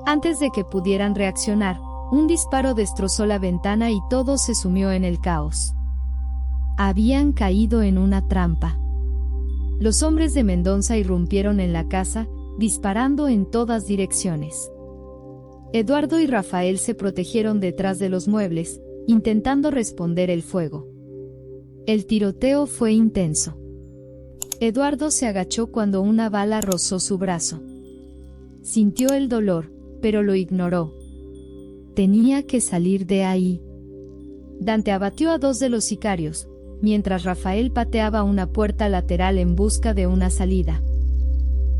Antes de que pudieran reaccionar, un disparo destrozó la ventana y todo se sumió en el caos. Habían caído en una trampa. Los hombres de Mendoza irrumpieron en la casa, disparando en todas direcciones. Eduardo y Rafael se protegieron detrás de los muebles, intentando responder el fuego. El tiroteo fue intenso. Eduardo se agachó cuando una bala rozó su brazo. Sintió el dolor, pero lo ignoró. Tenía que salir de ahí. Dante abatió a 2 de los sicarios, mientras Rafael pateaba una puerta lateral en busca de una salida.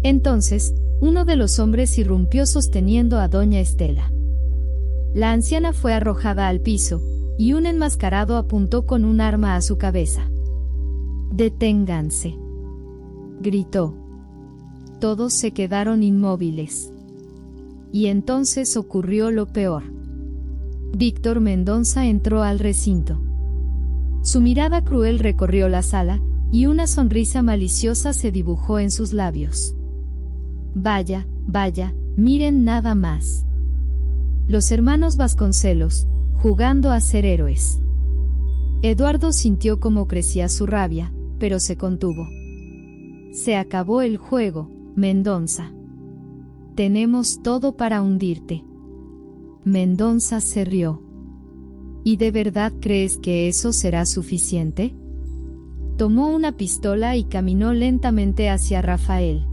Entonces, uno de los hombres irrumpió sosteniendo a doña Estela. La anciana fue arrojada al piso, y un enmascarado apuntó con un arma a su cabeza. «Deténganse», gritó. Todos se quedaron inmóviles. Y entonces ocurrió lo peor. Víctor Mendoza entró al recinto. Su mirada cruel recorrió la sala, y una sonrisa maliciosa se dibujó en sus labios. Vaya, vaya, miren nada más. Los hermanos Vasconcelos, jugando a ser héroes. Eduardo sintió cómo crecía su rabia, pero se contuvo. Se acabó el juego, Mendoza. Tenemos todo para hundirte. Mendoza se rió. ¿Y de verdad crees que eso será suficiente? Tomó una pistola y caminó lentamente hacia Rafael.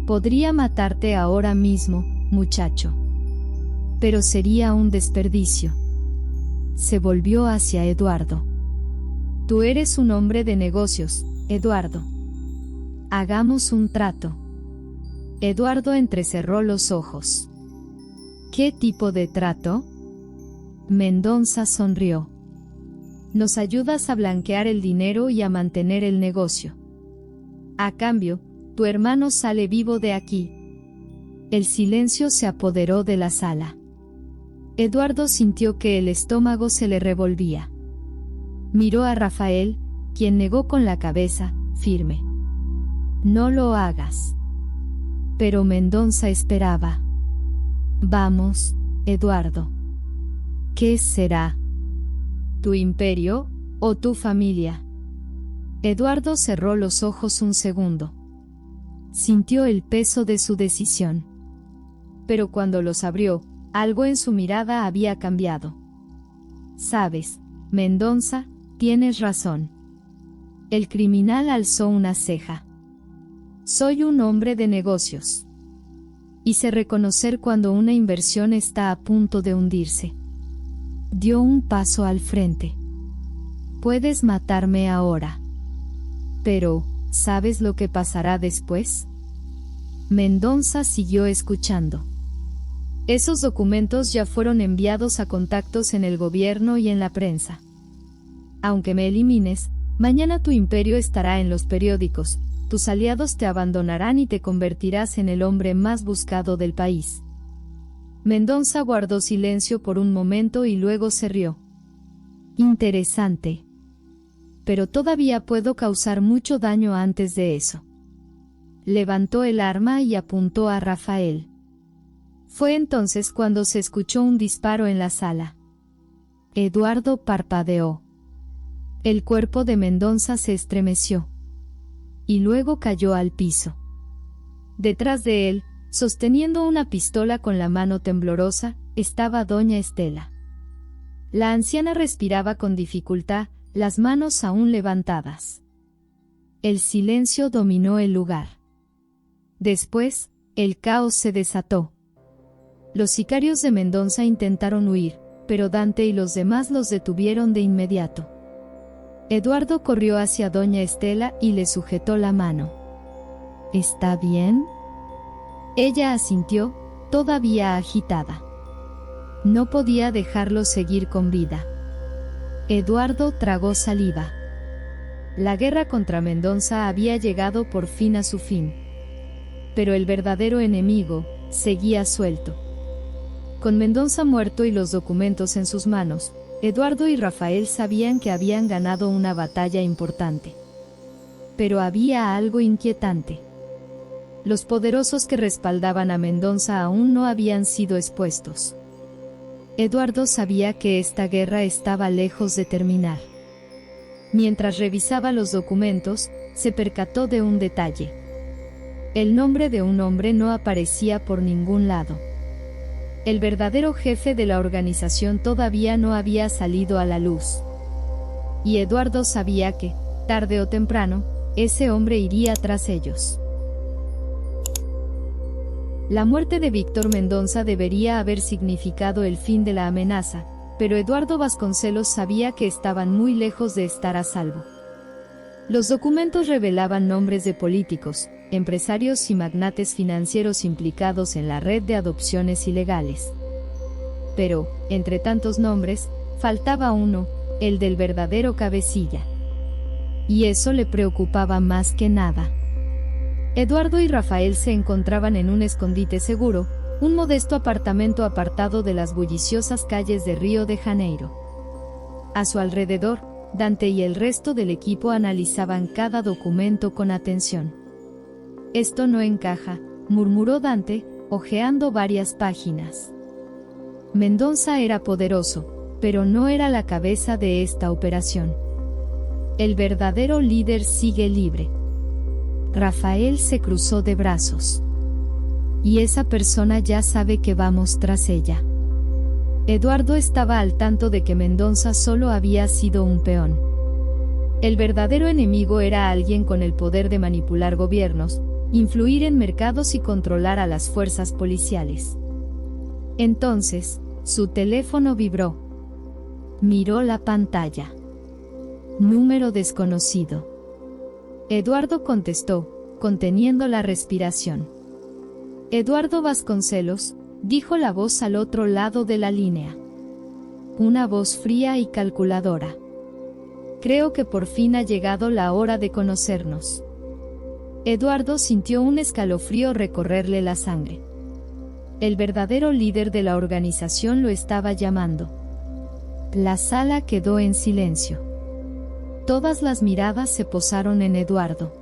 Podría matarte ahora mismo, muchacho. Pero sería un desperdicio. Se volvió hacia Eduardo. Tú eres un hombre de negocios, Eduardo. Hagamos un trato. Eduardo entrecerró los ojos. ¿Qué tipo de trato? Mendoza sonrió. Nos ayudas a blanquear el dinero y a mantener el negocio. A cambio, tu hermano sale vivo de aquí. El silencio se apoderó de la sala. Eduardo sintió que el estómago se le revolvía. Miró a Rafael, quien negó con la cabeza, firme. No lo hagas. Pero Mendoza esperaba. Vamos, Eduardo. ¿Qué será? ¿Tu imperio o tu familia? Eduardo cerró los ojos un segundo. Sintió el peso de su decisión. Pero cuando los abrió, algo en su mirada había cambiado. Sabes, Mendoza, tienes razón. El criminal alzó una ceja. Soy un hombre de negocios. Y sé reconocer cuando una inversión está a punto de hundirse. Dio un paso al frente. Puedes matarme ahora. Pero, ¿sabes lo que pasará después? Mendoza siguió escuchando. Esos documentos ya fueron enviados a contactos en el gobierno y en la prensa. Aunque me elimines, mañana tu imperio estará en los periódicos, tus aliados te abandonarán y te convertirás en el hombre más buscado del país. Mendoza guardó silencio por un momento y luego se rió. Interesante. Pero todavía puedo causar mucho daño antes de eso. Levantó el arma y apuntó a Rafael. Fue entonces cuando se escuchó un disparo en la sala. Eduardo parpadeó. El cuerpo de Mendoza se estremeció. Y luego cayó al piso. Detrás de él, sosteniendo una pistola con la mano temblorosa, estaba doña Estela. La anciana respiraba con dificultad, las manos aún levantadas. El silencio dominó el lugar. Después, el caos se desató. Los sicarios de Mendoza intentaron huir, pero Dante y los demás los detuvieron de inmediato. Eduardo corrió hacia doña Estela y le sujetó la mano. ¿Está bien? Ella asintió, todavía agitada. No podía dejarlo seguir con vida. Eduardo tragó saliva. La guerra contra Mendoza había llegado por fin a su fin. Pero el verdadero enemigo seguía suelto. Con Mendoza muerto y los documentos en sus manos, Eduardo y Rafael sabían que habían ganado una batalla importante. Pero había algo inquietante. Los poderosos que respaldaban a Mendoza aún no habían sido expuestos. Eduardo sabía que esta guerra estaba lejos de terminar. Mientras revisaba los documentos, se percató de un detalle. El nombre de un hombre no aparecía por ningún lado. El verdadero jefe de la organización todavía no había salido a la luz. Y Eduardo sabía que, tarde o temprano, ese hombre iría tras ellos. La muerte de Víctor Mendoza debería haber significado el fin de la amenaza, pero Eduardo Vasconcelos sabía que estaban muy lejos de estar a salvo. Los documentos revelaban nombres de políticos, empresarios y magnates financieros implicados en la red de adopciones ilegales. Pero, entre tantos nombres, faltaba uno, el del verdadero cabecilla. Y eso le preocupaba más que nada. Eduardo y Rafael se encontraban en un escondite seguro, un modesto apartamento apartado de las bulliciosas calles de Río de Janeiro. A su alrededor, Dante y el resto del equipo analizaban cada documento con atención. «Esto no encaja», murmuró Dante, hojeando varias páginas. Mendoza era poderoso, pero no era la cabeza de esta operación. El verdadero líder sigue libre. Rafael se cruzó de brazos. Y esa persona ya sabe que vamos tras ella. Eduardo estaba al tanto de que Mendoza solo había sido un peón. El verdadero enemigo era alguien con el poder de manipular gobiernos, influir en mercados y controlar a las fuerzas policiales. Entonces, su teléfono vibró. Miró la pantalla. Número desconocido. Eduardo contestó, conteniendo la respiración. Eduardo Vasconcelos, dijo la voz al otro lado de la línea. Una voz fría y calculadora. Creo que por fin ha llegado la hora de conocernos. Eduardo sintió un escalofrío recorrerle la sangre. El verdadero líder de la organización lo estaba llamando. La sala quedó en silencio. Todas las miradas se posaron en Eduardo.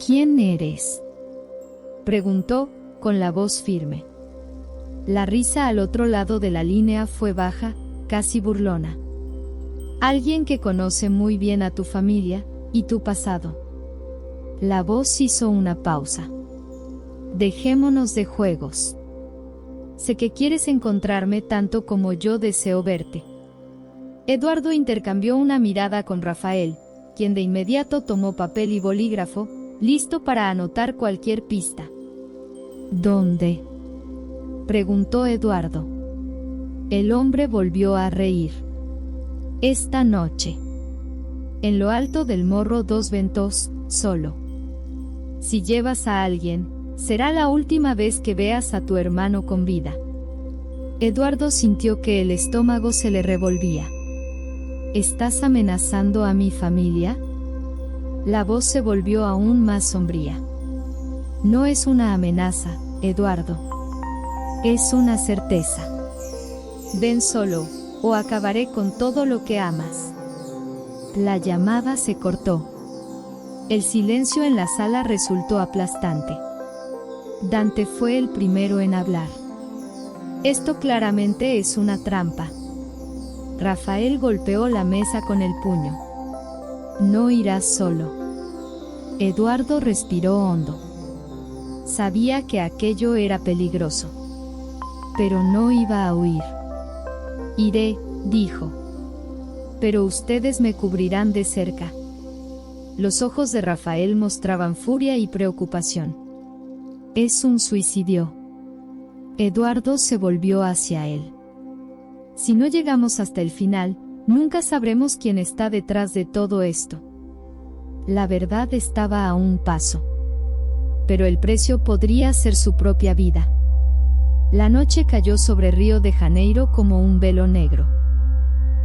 ¿Quién eres?, preguntó, con la voz firme. La risa al otro lado de la línea fue baja, casi burlona. Alguien que conoce muy bien a tu familia y tu pasado. La voz hizo una pausa. Dejémonos de juegos. Sé que quieres encontrarme tanto como yo deseo verte. Eduardo intercambió una mirada con Rafael, quien de inmediato tomó papel y bolígrafo, listo para anotar cualquier pista. ¿Dónde?, preguntó Eduardo. El hombre volvió a reír. Esta noche. En lo alto del Morro dos Ventos, solo. Si llevas a alguien, será la última vez que veas a tu hermano con vida. Eduardo sintió que el estómago se le revolvía. ¿Estás amenazando a mi familia?, la voz se volvió aún más sombría. No es una amenaza, Eduardo. Es una certeza. Ven solo, o acabaré con todo lo que amas. La llamada se cortó. El silencio en la sala resultó aplastante. Dante fue el primero en hablar. Esto claramente es una trampa. Rafael golpeó la mesa con el puño. No irás solo. Eduardo respiró hondo. Sabía que aquello era peligroso. Pero no iba a huir. Iré, dijo. Pero ustedes me cubrirán de cerca. Los ojos de Rafael mostraban furia y preocupación. Es un suicidio. Eduardo se volvió hacia él. Si no llegamos hasta el final, nunca sabremos quién está detrás de todo esto. La verdad estaba a un paso. Pero el precio podría ser su propia vida. La noche cayó sobre Río de Janeiro como un velo negro.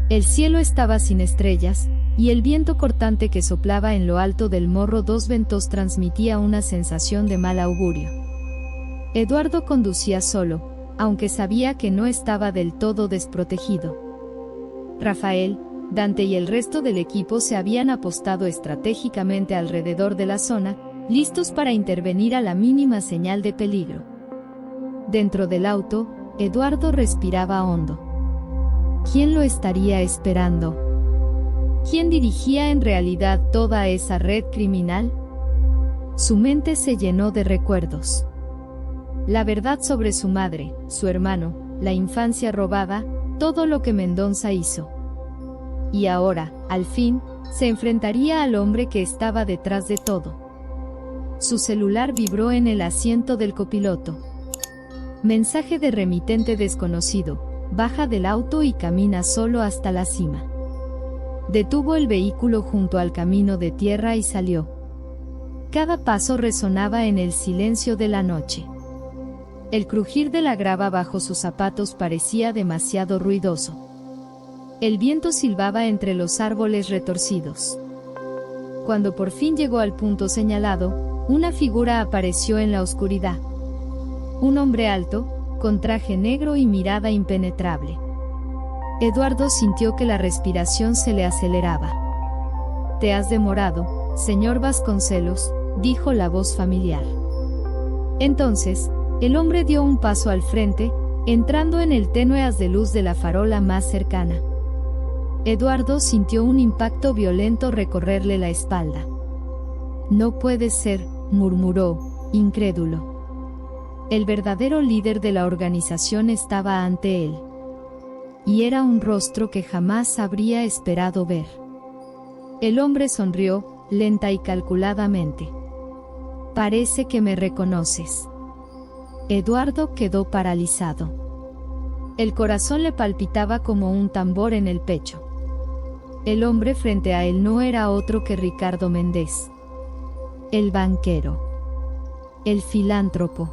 El cielo estaba sin estrellas, y el viento cortante que soplaba en lo alto del Morro dos Ventos transmitía una sensación de mal augurio. Eduardo conducía solo, aunque sabía que no estaba del todo desprotegido. Rafael, Dante y el resto del equipo se habían apostado estratégicamente alrededor de la zona, listos para intervenir a la mínima señal de peligro. Dentro del auto, Eduardo respiraba hondo. ¿Quién lo estaría esperando? ¿Quién dirigía en realidad toda esa red criminal? Su mente se llenó de recuerdos. La verdad sobre su madre, su hermano, la infancia robada, todo lo que Mendoza hizo. Y ahora, al fin, se enfrentaría al hombre que estaba detrás de todo. Su celular vibró en el asiento del copiloto. Mensaje de remitente desconocido: baja del auto y camina solo hasta la cima. Detuvo el vehículo junto al camino de tierra y salió. Cada paso resonaba en el silencio de la noche. El crujir de la grava bajo sus zapatos parecía demasiado ruidoso. El viento silbaba entre los árboles retorcidos. Cuando por fin llegó al punto señalado, una figura apareció en la oscuridad. Un hombre alto, con traje negro y mirada impenetrable. Eduardo sintió que la respiración se le aceleraba. «Te has demorado, señor Vasconcelos», dijo la voz familiar. Entonces, el hombre dio un paso al frente, entrando en el tenue haz de luz de la farola más cercana. Eduardo sintió un impacto violento recorrerle la espalda. «No puede ser», murmuró, incrédulo. El verdadero líder de la organización estaba ante él. Y era un rostro que jamás habría esperado ver. El hombre sonrió, lenta y calculadamente. «Parece que me reconoces». Eduardo quedó paralizado. El corazón le palpitaba como un tambor en el pecho. El hombre frente a él no era otro que Ricardo Méndez. El banquero. El filántropo.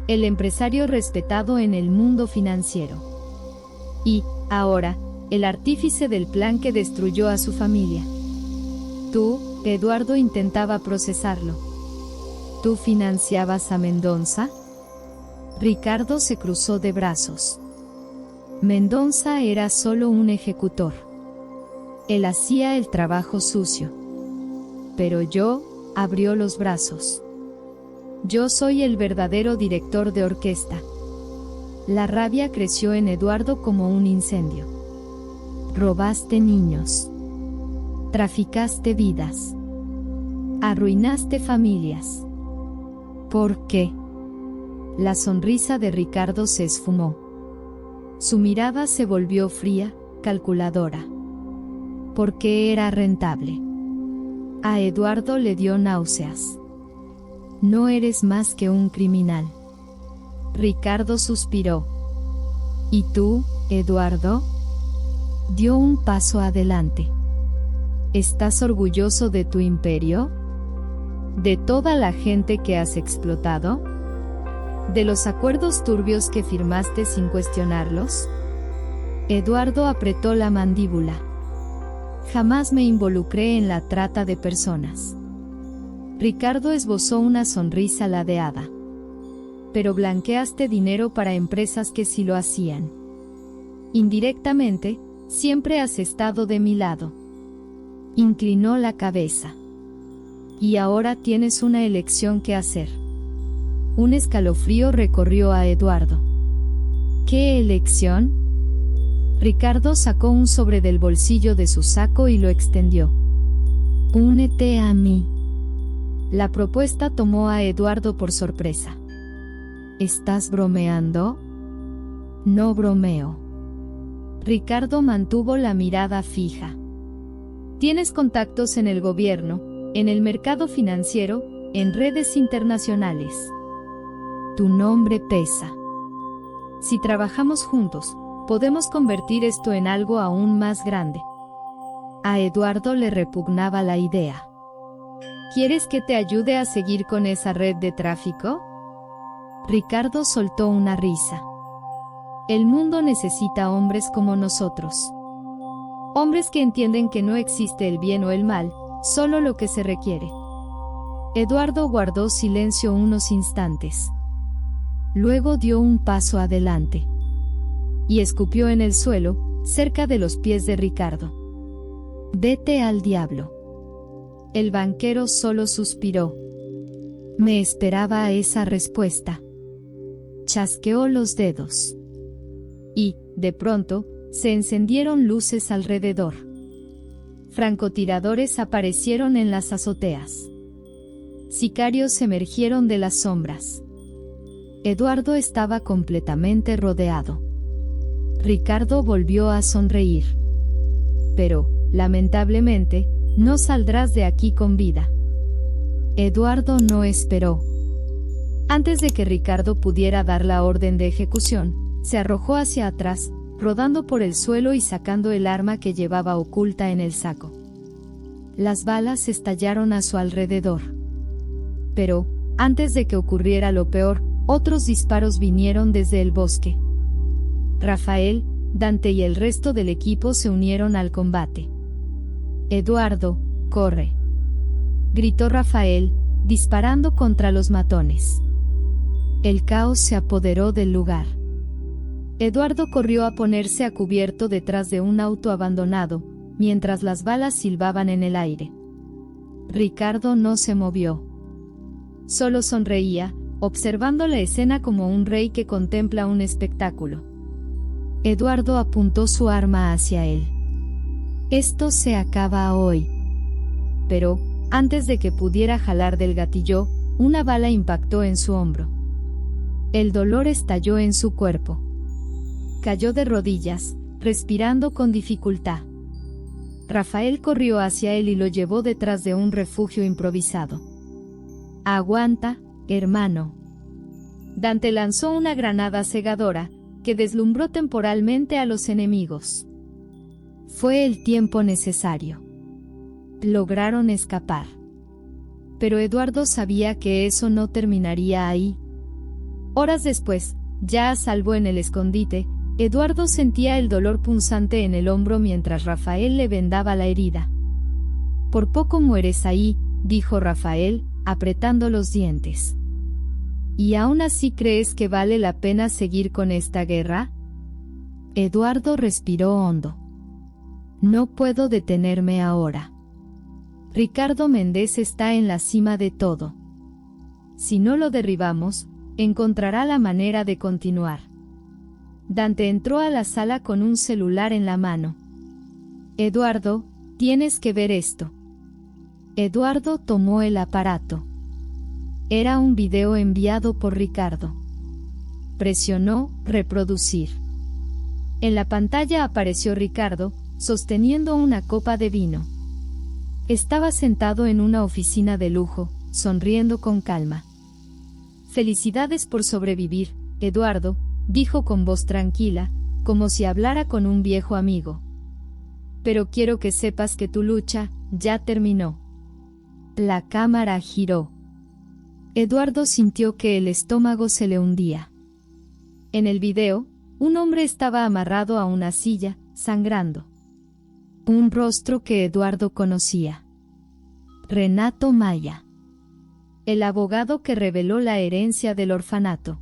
El empresario respetado en el mundo financiero. Y, ahora, el artífice del plan que destruyó a su familia. «Tú», Eduardo intentaba procesarlo. «¿Tú financiabas a Mendoza?». Ricardo se cruzó de brazos. Mendoza era solo un ejecutor. Él hacía el trabajo sucio. Pero yo, abrió los brazos. Yo soy el verdadero director de orquesta. La rabia creció en Eduardo como un incendio. Robaste niños. Traficaste vidas. Arruinaste familias. ¿Por qué? La sonrisa de Ricardo se esfumó. Su mirada se volvió fría, calculadora. Porque era rentable. A Eduardo le dio náuseas. No eres más que un criminal. Ricardo suspiró. ¿Y tú, Eduardo? Dio un paso adelante. ¿Estás orgulloso de tu imperio? ¿De toda la gente que has explotado? ¿De los acuerdos turbios que firmaste sin cuestionarlos? Eduardo apretó la mandíbula. Jamás me involucré en la trata de personas. Ricardo esbozó una sonrisa ladeada. Pero blanqueaste dinero para empresas que sí lo hacían. Indirectamente, siempre has estado de mi lado. Inclinó la cabeza. Y ahora tienes una elección que hacer. Un escalofrío recorrió a Eduardo. ¿Qué elección? Ricardo sacó un sobre del bolsillo de su saco y lo extendió. Únete a mí. La propuesta tomó a Eduardo por sorpresa. ¿Estás bromeando? No bromeo. Ricardo mantuvo la mirada fija. Tienes contactos en el gobierno, en el mercado financiero, en redes internacionales. Tu nombre pesa. Si trabajamos juntos, podemos convertir esto en algo aún más grande. A Eduardo le repugnaba la idea. ¿Quieres que te ayude a seguir con esa red de tráfico? Ricardo soltó una risa. El mundo necesita hombres como nosotros. Hombres que entienden que no existe el bien o el mal, solo lo que se requiere. Eduardo guardó silencio unos instantes. Luego dio un paso adelante. Y escupió en el suelo, cerca de los pies de Ricardo. Vete al diablo. El banquero solo suspiró. Me esperaba esa respuesta. Chasqueó los dedos. Y, de pronto, se encendieron luces alrededor. Francotiradores aparecieron en las azoteas. sicarios emergieron de las sombras. Eduardo estaba completamente rodeado. Ricardo volvió a sonreír. Pero, lamentablemente, no saldrás de aquí con vida. Eduardo no esperó. Antes de que Ricardo pudiera dar la orden de ejecución, se arrojó hacia atrás, rodando por el suelo y sacando el arma que llevaba oculta en el saco. Las balas estallaron a su alrededor. Pero, antes de que ocurriera lo peor, otros disparos vinieron desde el bosque. Rafael, Dante y el resto del equipo se unieron al combate. «Eduardo, corre», gritó Rafael, disparando contra los matones. El caos se apoderó del lugar. Eduardo corrió a ponerse a cubierto detrás de un auto abandonado, mientras las balas silbaban en el aire. Ricardo no se movió. Solo sonreía, observando la escena como un rey que contempla un espectáculo. Eduardo apuntó su arma hacia él. «Esto se acaba hoy». Pero, antes de que pudiera jalar del gatillo, una bala impactó en su hombro. El dolor estalló en su cuerpo. Cayó de rodillas, respirando con dificultad. Rafael corrió hacia él y lo llevó detrás de un refugio improvisado. «Aguanta, hermano». Dante lanzó una granada cegadora, que deslumbró temporalmente a los enemigos. Fue el tiempo necesario. Lograron escapar. Pero Eduardo sabía que eso no terminaría ahí. Horas después, ya a salvo en el escondite, Eduardo sentía el dolor punzante en el hombro mientras Rafael le vendaba la herida. «Por poco mueres ahí», dijo Rafael, apretando los dientes. «¿Y aún así crees que vale la pena seguir con esta guerra?» Eduardo respiró hondo. «No puedo detenerme ahora. Ricardo Méndez está en la cima de todo. Si no lo derribamos, encontrará la manera de continuar». Dante entró a la sala con un celular en la mano. «Eduardo, tienes que ver esto». Eduardo tomó el aparato. Era un video enviado por Ricardo. Presionó «Reproducir». En la pantalla apareció Ricardo, sosteniendo una copa de vino. Estaba sentado en una oficina de lujo, sonriendo con calma. «Felicidades por sobrevivir, Eduardo», dijo con voz tranquila, como si hablara con un viejo amigo. «Pero quiero que sepas que tu lucha ya terminó». La cámara giró. Eduardo sintió que el estómago se le hundía. En el video, un hombre estaba amarrado a una silla, sangrando. Un rostro que Eduardo conocía. Renato Maya. El abogado que reveló la herencia del orfanato.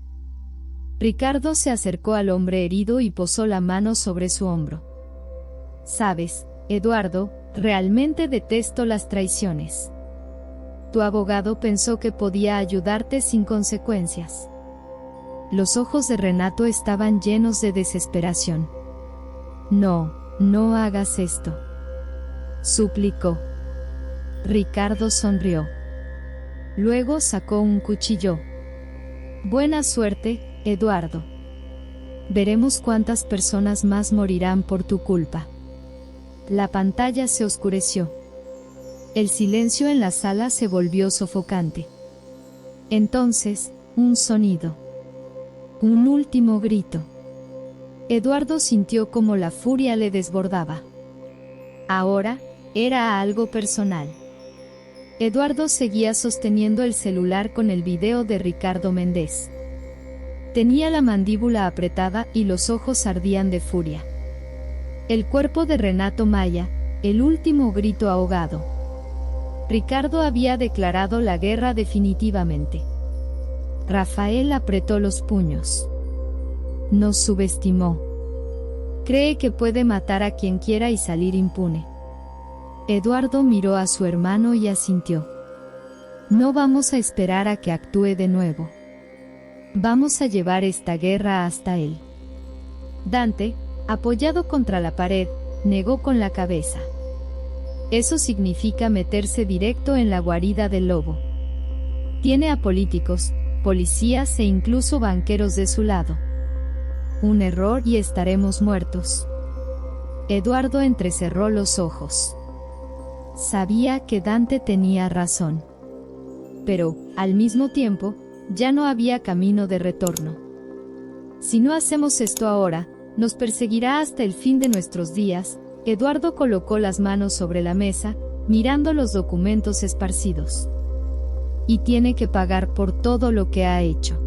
Ricardo se acercó al hombre herido y posó la mano sobre su hombro. «Sabes, Eduardo, realmente detesto las traiciones. Tu abogado pensó que podía ayudarte sin consecuencias». Los ojos de Renato estaban llenos de desesperación. «No, no hagas esto», suplicó. Ricardo sonrió. Luego sacó un cuchillo. «Buena suerte, Eduardo. Veremos cuántas personas más morirán por tu culpa». La pantalla se oscureció. El silencio en la sala se volvió sofocante. Entonces, un sonido. Un último grito. Eduardo sintió como la furia le desbordaba. Ahora, era algo personal. Eduardo seguía sosteniendo el celular con el video de Ricardo Méndez. Tenía la mandíbula apretada y los ojos ardían de furia. El cuerpo de Renato Maya, el último grito ahogado. Ricardo había declarado la guerra definitivamente. Rafael apretó los puños. Nos subestimó. Cree que puede matar a quien quiera y salir impune. Eduardo miró a su hermano y asintió. No vamos a esperar a que actúe de nuevo. Vamos a llevar esta guerra hasta él. Dante, apoyado contra la pared, negó con la cabeza. Eso significa meterse directo en la guarida del lobo. Tiene a políticos, policías e incluso banqueros de su lado. Un error y estaremos muertos. Eduardo entrecerró los ojos. Sabía que Dante tenía razón. Pero, al mismo tiempo, ya no había camino de retorno. Si no hacemos esto ahora, nos perseguirá hasta el fin de nuestros días. Eduardo colocó las manos sobre la mesa, mirando los documentos esparcidos. Y tiene que pagar por todo lo que ha hecho.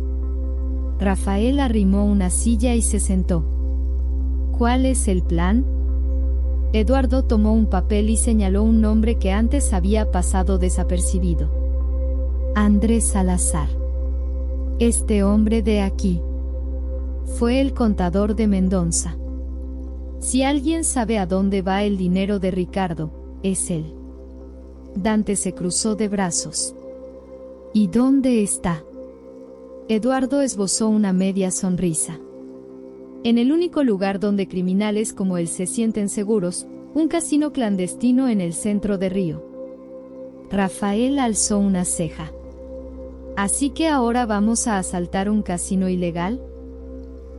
Rafael arrimó una silla y se sentó. ¿Cuál es el plan? Eduardo tomó un papel y señaló un nombre que antes había pasado desapercibido. Andrés Salazar. Este hombre de aquí. Fue el contador de Mendoza. Si alguien sabe a dónde va el dinero de Ricardo, es él. Dante se cruzó de brazos. ¿Y dónde está? Eduardo esbozó una media sonrisa. En el único lugar donde criminales como él se sienten seguros, un casino clandestino en el centro de Río. Rafael alzó una ceja. ¿Así que ahora vamos a asaltar un casino ilegal?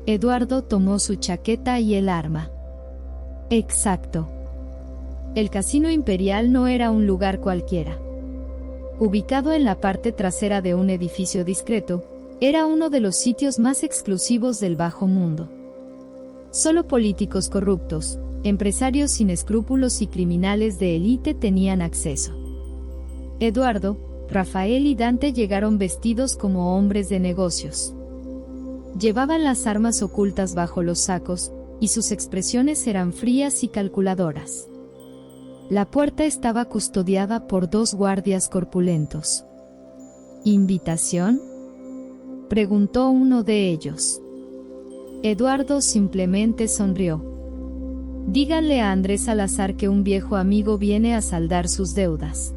Eduardo tomó su chaqueta y el arma. Exacto. El Casino Imperial no era un lugar cualquiera. Ubicado en la parte trasera de un edificio discreto, era uno de los sitios más exclusivos del bajo mundo. Solo políticos corruptos, empresarios sin escrúpulos y criminales de élite tenían acceso. Eduardo, Rafael y Dante llegaron vestidos como hombres de negocios. Llevaban las armas ocultas bajo los sacos, y sus expresiones eran frías y calculadoras. La puerta estaba custodiada por 2 guardias corpulentos. ¿Invitación?, preguntó uno de ellos. Eduardo simplemente sonrió. Díganle a Andrés Salazar que un viejo amigo viene a saldar sus deudas.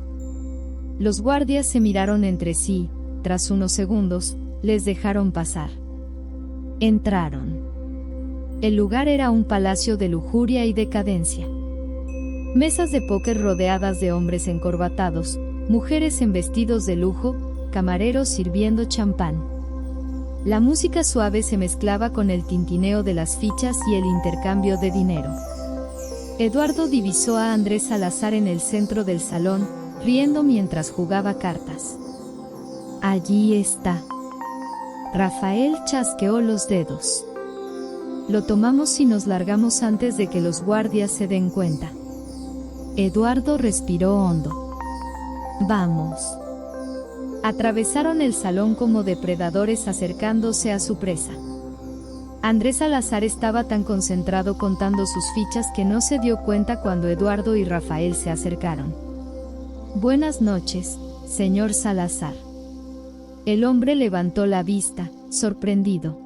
Los guardias se miraron entre sí, tras unos segundos, les dejaron pasar. Entraron. El lugar era un palacio de lujuria y decadencia. Mesas de póker rodeadas de hombres encorbatados, mujeres en vestidos de lujo, camareros sirviendo champán. La música suave se mezclaba con el tintineo de las fichas y el intercambio de dinero. Eduardo divisó a Andrés Salazar en el centro del salón, riendo mientras jugaba cartas. Allí está. Rafael chasqueó los dedos. Lo tomamos y nos largamos antes de que los guardias se den cuenta. Eduardo respiró hondo. Vamos. Atravesaron el salón como depredadores acercándose a su presa. Andrés Salazar estaba tan concentrado contando sus fichas que no se dio cuenta cuando Eduardo y Rafael se acercaron. Buenas noches, señor Salazar. El hombre levantó la vista, sorprendido.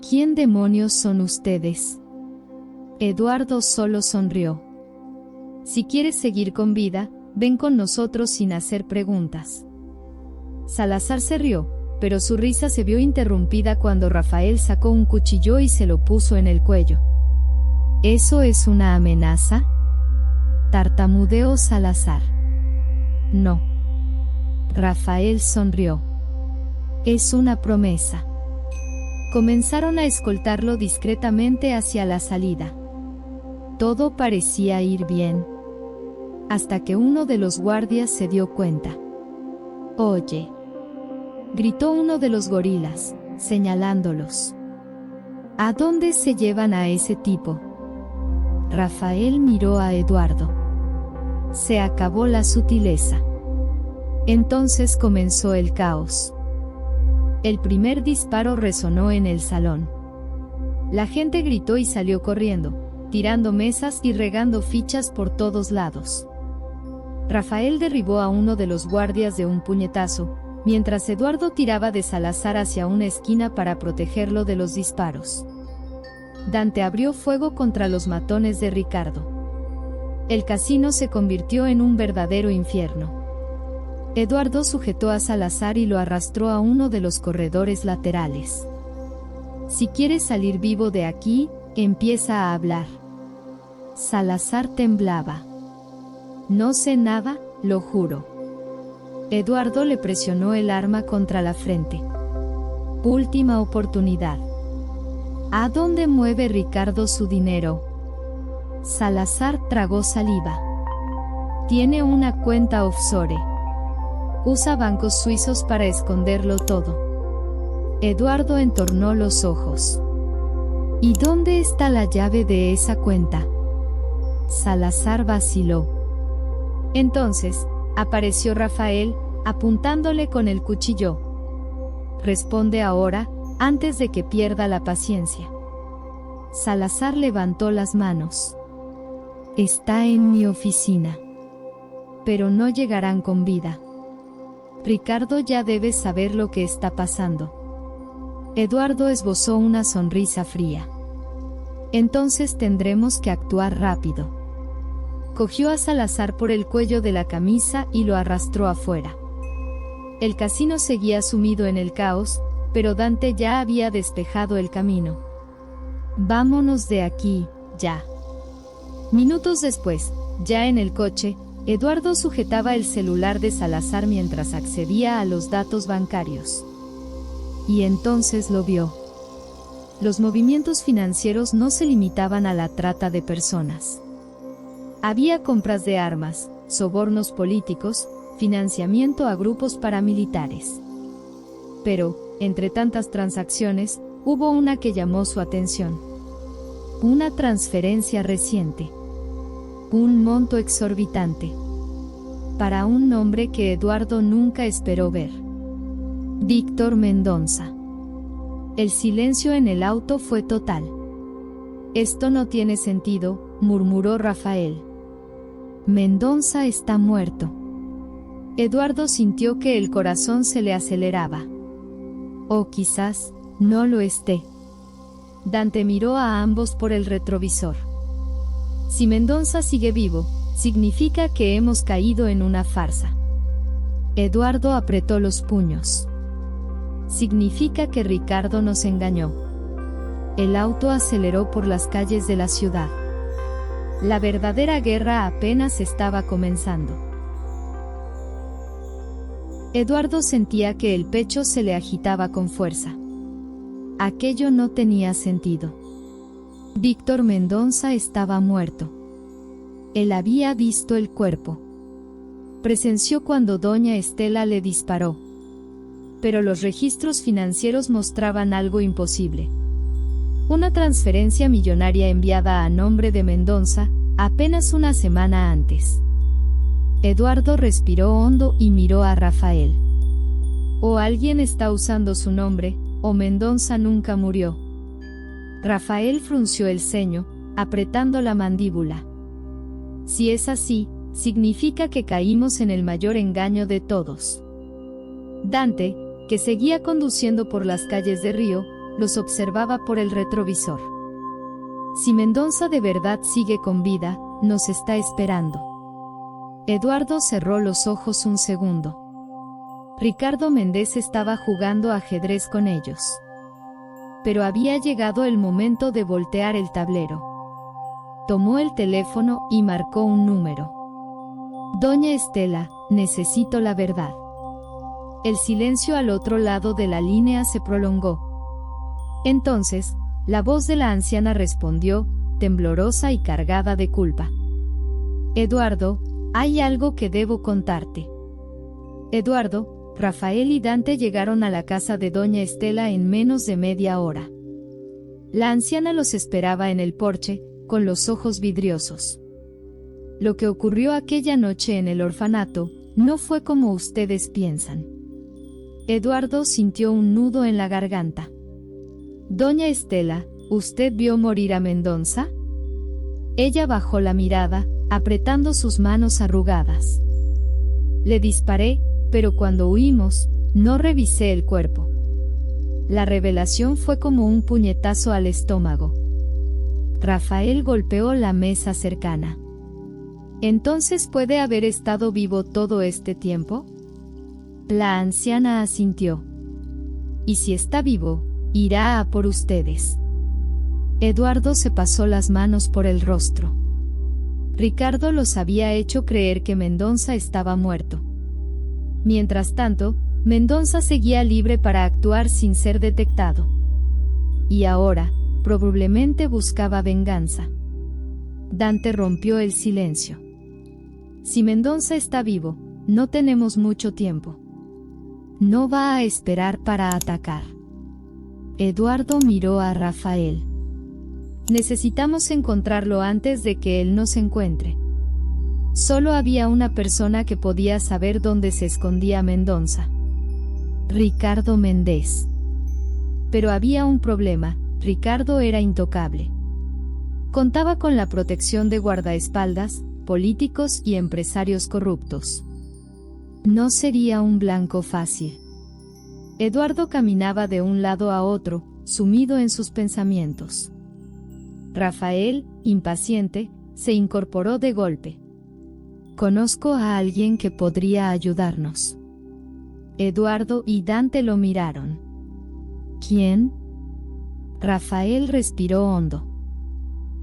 ¿Quién demonios son ustedes? Eduardo solo sonrió. Si quieres seguir con vida, ven con nosotros sin hacer preguntas. Salazar se rió, pero su risa se vio interrumpida cuando Rafael sacó un cuchillo y se lo puso en el cuello. ¿Eso es una amenaza?, tartamudeó Salazar. No. Rafael sonrió. Es una promesa. Comenzaron a escoltarlo discretamente hacia la salida. Todo parecía ir bien. Hasta que uno de los guardias se dio cuenta. Oye, gritó uno de los gorilas, señalándolos. ¿A dónde se llevan a ese tipo? Rafael miró a Eduardo. Se acabó la sutileza. Entonces comenzó el caos. El primer disparo resonó en el salón. La gente gritó y salió corriendo, tirando mesas y regando fichas por todos lados. Rafael derribó a uno de los guardias de un puñetazo, mientras Eduardo tiraba de Salazar hacia una esquina para protegerlo de los disparos. Dante abrió fuego contra los matones de Ricardo. El casino se convirtió en un verdadero infierno. Eduardo sujetó a Salazar y lo arrastró a uno de los corredores laterales. Si quieres salir vivo de aquí, empieza a hablar. Salazar temblaba. No sé nada, lo juro. Eduardo le presionó el arma contra la frente. Última oportunidad. ¿A dónde mueve Ricardo su dinero? Salazar tragó saliva. Tiene una cuenta offshore. Usa bancos suizos para esconderlo todo. Eduardo entornó los ojos. ¿Y dónde está la llave de esa cuenta? Salazar vaciló. Entonces, apareció Rafael, apuntándole con el cuchillo. Responde ahora, antes de que pierda la paciencia. Salazar levantó las manos. Está en mi oficina. Pero no llegarán con vida. Ricardo ya debe saber lo que está pasando. Eduardo esbozó una sonrisa fría. Entonces tendremos que actuar rápido. Cogió a Salazar por el cuello de la camisa y lo arrastró afuera. El casino seguía sumido en el caos, pero Dante ya había despejado el camino. Vámonos de aquí, ya. Minutos después, ya en el coche, Eduardo sujetaba el celular de Salazar mientras accedía a los datos bancarios. Y entonces lo vio. Los movimientos financieros no se limitaban a la trata de personas. Había compras de armas, sobornos políticos, financiamiento a grupos paramilitares. Pero, entre tantas transacciones, hubo una que llamó su atención. Una transferencia reciente. Un monto exorbitante. Para un nombre que Eduardo nunca esperó ver. Víctor Mendoza. El silencio en el auto fue total. Esto no tiene sentido, murmuró Rafael. Mendoza está muerto. Eduardo sintió que el corazón se le aceleraba. O quizás, no lo esté. Dante miró a ambos por el retrovisor. Si Mendoza sigue vivo, significa que hemos caído en una farsa. Eduardo apretó los puños. Significa que Ricardo nos engañó. El auto aceleró por las calles de la ciudad. La verdadera guerra apenas estaba comenzando. Eduardo sentía que el pecho se le agitaba con fuerza. Aquello no tenía sentido. Víctor Mendoza estaba muerto. Él había visto el cuerpo. Presenció cuando doña Estela le disparó. Pero los registros financieros mostraban algo imposible. Una transferencia millonaria enviada a nombre de Mendoza, apenas una semana antes. Eduardo respiró hondo y miró a Rafael. O alguien está usando su nombre, o Mendoza nunca murió. Rafael frunció el ceño, apretando la mandíbula. Si es así, significa que caímos en el mayor engaño de todos. Dante, que seguía conduciendo por las calles de Río, los observaba por el retrovisor. Si Mendoza de verdad sigue con vida, nos está esperando. Eduardo cerró los ojos un segundo. Ricardo Méndez estaba jugando ajedrez con ellos. Pero había llegado el momento de voltear el tablero. Tomó el teléfono y marcó un número. Doña Estela, necesito la verdad. El silencio al otro lado de la línea se prolongó. Entonces, la voz de la anciana respondió, temblorosa y cargada de culpa. Eduardo, hay algo que debo contarte. Eduardo, Rafael y Dante llegaron a la casa de doña Estela en menos de media hora. La anciana los esperaba en el porche, con los ojos vidriosos. Lo que ocurrió aquella noche en el orfanato, no fue como ustedes piensan. Eduardo sintió un nudo en la garganta. Doña Estela, ¿usted vio morir a Mendoza? Ella bajó la mirada, apretando sus manos arrugadas. Le disparé, pero cuando huimos, no revisé el cuerpo. La revelación fue como un puñetazo al estómago. Rafael golpeó la mesa cercana. ¿Entonces puede haber estado vivo todo este tiempo? La anciana asintió. Y si está vivo, irá a por ustedes. Eduardo se pasó las manos por el rostro. Ricardo los había hecho creer que Mendoza estaba muerto. Mientras tanto, Mendoza seguía libre para actuar sin ser detectado. Y ahora, probablemente buscaba venganza. Dante rompió el silencio. Si Mendoza está vivo, no tenemos mucho tiempo. No va a esperar para atacar. Eduardo miró a Rafael. Necesitamos encontrarlo antes de que él nos encuentre. Solo había una persona que podía saber dónde se escondía Mendoza. Ricardo Méndez. Pero había un problema: Ricardo era intocable. Contaba con la protección de guardaespaldas, políticos y empresarios corruptos. No sería un blanco fácil. Eduardo caminaba de un lado a otro, sumido en sus pensamientos. Rafael, impaciente, se incorporó de golpe. Conozco a alguien que podría ayudarnos. Eduardo y Dante lo miraron. ¿Quién? Rafael respiró hondo.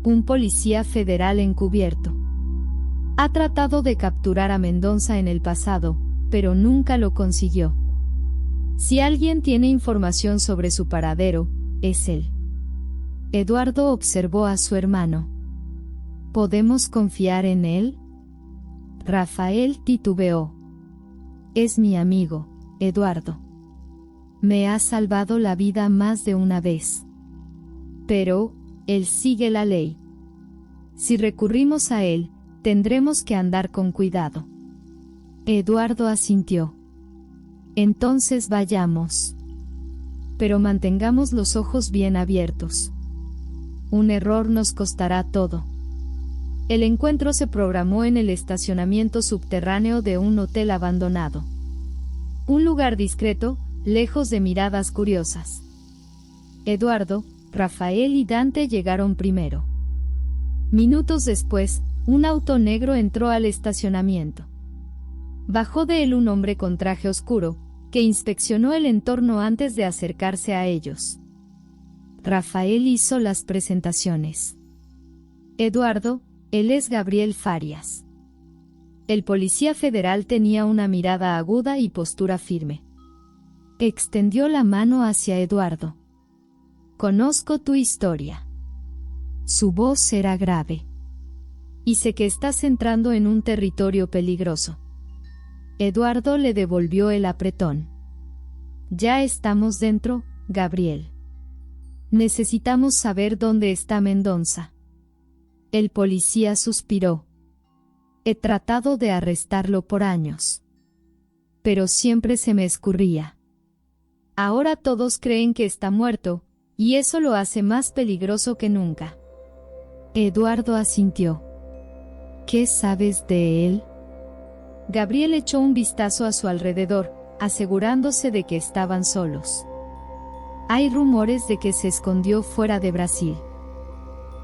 Un policía federal encubierto. Ha tratado de capturar a Mendoza en el pasado, pero nunca lo consiguió. Si alguien tiene información sobre su paradero, es él. Eduardo observó a su hermano. ¿Podemos confiar en él? Rafael titubeó. Es mi amigo, Eduardo. Me ha salvado la vida más de una vez. Pero, él sigue la ley. Si recurrimos a él, tendremos que andar con cuidado. Eduardo asintió. Entonces vayamos. Pero mantengamos los ojos bien abiertos. Un error nos costará todo. El encuentro se programó en el estacionamiento subterráneo de un hotel abandonado. Un lugar discreto, lejos de miradas curiosas. Eduardo, Rafael y Dante llegaron primero. Minutos después, un auto negro entró al estacionamiento. Bajó de él un hombre con traje oscuro, que inspeccionó el entorno antes de acercarse a ellos. Rafael hizo las presentaciones. Eduardo, él es Gabriel Farias. El policía federal tenía una mirada aguda y postura firme. Extendió la mano hacia Eduardo. Conozco tu historia. Su voz era grave. Y sé que estás entrando en un territorio peligroso. Eduardo le devolvió el apretón. Ya estamos dentro, Gabriel. Necesitamos saber dónde está Mendoza. El policía suspiró. He tratado de arrestarlo por años. Pero siempre se me escurría. Ahora todos creen que está muerto, y eso lo hace más peligroso que nunca. Eduardo asintió. ¿Qué sabes de él? Gabriel echó un vistazo a su alrededor, asegurándose de que estaban solos. Hay rumores de que se escondió fuera de Brasil.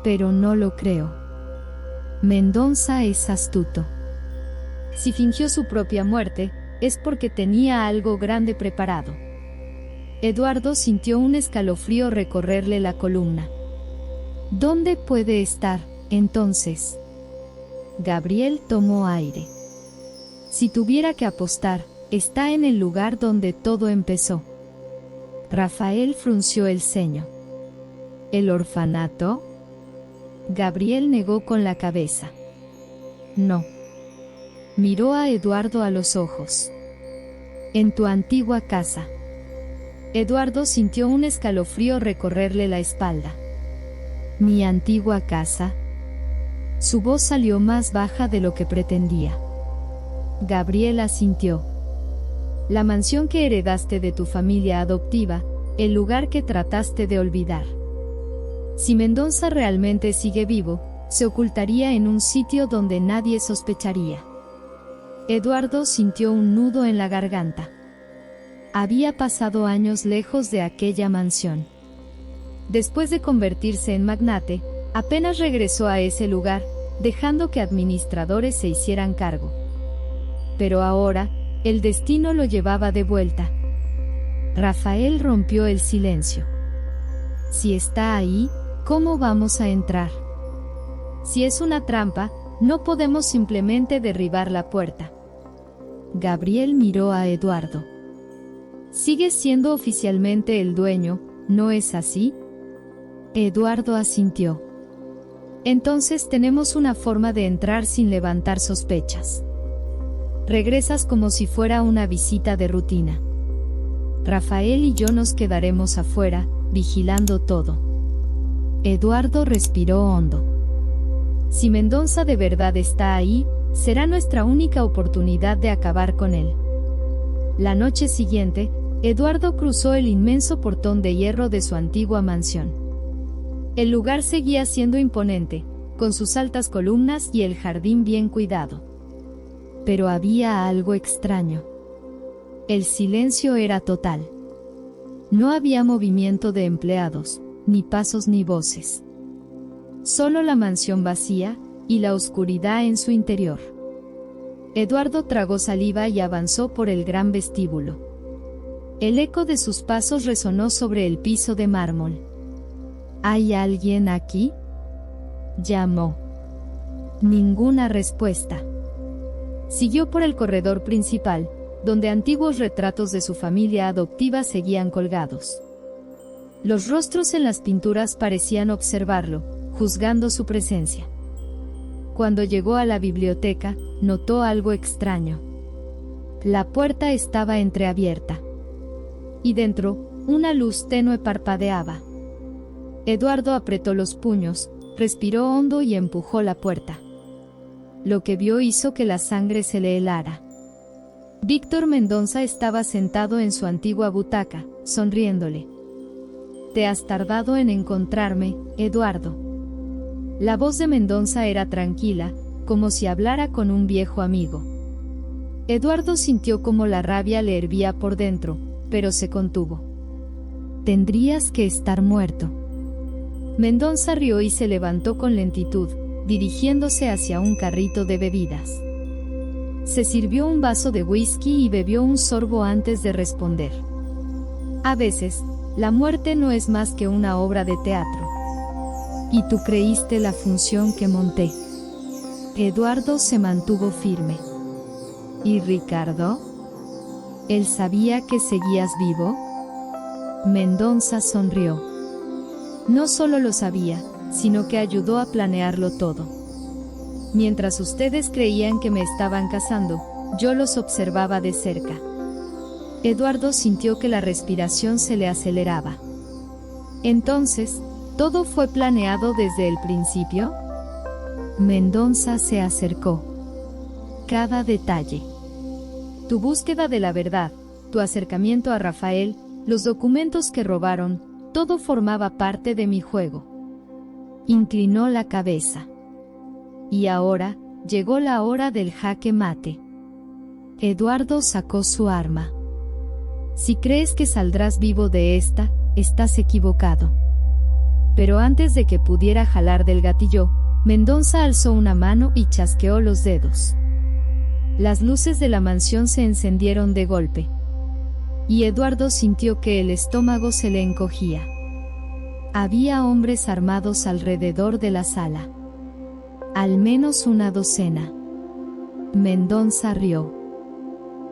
Pero no lo creo. Mendoza es astuto. Si fingió su propia muerte, es porque tenía algo grande preparado. Eduardo sintió un escalofrío recorrerle la columna. ¿Dónde puede estar, entonces? Gabriel tomó aire. Si tuviera que apostar, está en el lugar donde todo empezó. Rafael frunció el ceño. ¿El orfanato? Gabriel negó con la cabeza. No. Miró a Eduardo a los ojos. En tu antigua casa. Eduardo sintió un escalofrío recorrerle la espalda. ¿Mi antigua casa? Su voz salió más baja de lo que pretendía. Gabriel asintió. La mansión que heredaste de tu familia adoptiva, el lugar que trataste de olvidar. Si Mendoza realmente sigue vivo, se ocultaría en un sitio donde nadie sospecharía. Eduardo sintió un nudo en la garganta. Había pasado años lejos de aquella mansión. Después de convertirse en magnate, apenas regresó a ese lugar, dejando que administradores se hicieran cargo. Pero ahora, el destino lo llevaba de vuelta. Rafael rompió el silencio. Si está ahí, ¿cómo vamos a entrar? Si es una trampa, no podemos simplemente derribar la puerta. Gabriel miró a Eduardo. «Sigues siendo oficialmente el dueño, ¿no es así?» Eduardo asintió. «Entonces tenemos una forma de entrar sin levantar sospechas. Regresas como si fuera una visita de rutina. Rafael y yo nos quedaremos afuera, vigilando todo». Eduardo respiró hondo. «Si Mendoza de verdad está ahí, será nuestra única oportunidad de acabar con él». La noche siguiente, Eduardo cruzó el inmenso portón de hierro de su antigua mansión. El lugar seguía siendo imponente, con sus altas columnas y el jardín bien cuidado. Pero había algo extraño. El silencio era total. No había movimiento de empleados, ni pasos ni voces. Solo la mansión vacía, y la oscuridad en su interior. Eduardo tragó saliva y avanzó por el gran vestíbulo. El eco de sus pasos resonó sobre el piso de mármol. «¿Hay alguien aquí?», llamó. Ninguna respuesta. Siguió por el corredor principal, donde antiguos retratos de su familia adoptiva seguían colgados. Los rostros en las pinturas parecían observarlo, juzgando su presencia. Cuando llegó a la biblioteca, notó algo extraño. La puerta estaba entreabierta. Y dentro, una luz tenue parpadeaba. Eduardo apretó los puños, respiró hondo y empujó la puerta. Lo que vio hizo que la sangre se le helara. Víctor Mendoza estaba sentado en su antigua butaca, sonriéndole. «Te has tardado en encontrarme, Eduardo». La voz de Mendoza era tranquila, como si hablara con un viejo amigo. Eduardo sintió como la rabia le hervía por dentro, pero se contuvo. «Tendrías que estar muerto». Mendoza rió y se levantó con lentitud, dirigiéndose hacia un carrito de bebidas. Se sirvió un vaso de whisky y bebió un sorbo antes de responder. «A veces, la muerte no es más que una obra de teatro. Y tú creíste la función que monté». Eduardo se mantuvo firme. «¿Y Ricardo? ¿Él sabía que seguías vivo?». Mendoza sonrió. «No solo lo sabía, sino que ayudó a planearlo todo. Mientras ustedes creían que me estaban cazando, yo los observaba de cerca». Eduardo sintió que la respiración se le aceleraba. «Entonces, ¿todo fue planeado desde el principio?». Mendoza se acercó. «Cada detalle. Tu búsqueda de la verdad, tu acercamiento a Rafael, los documentos que robaron, todo formaba parte de mi juego». Inclinó la cabeza. «Y ahora, llegó la hora del jaque mate». Eduardo sacó su arma. «Si crees que saldrás vivo de esta, estás equivocado». Pero antes de que pudiera jalar del gatillo, Mendoza alzó una mano y chasqueó los dedos. Las luces de la mansión se encendieron de golpe. Y Eduardo sintió que el estómago se le encogía. Había hombres armados alrededor de la sala. Al menos una docena. Mendoza rió.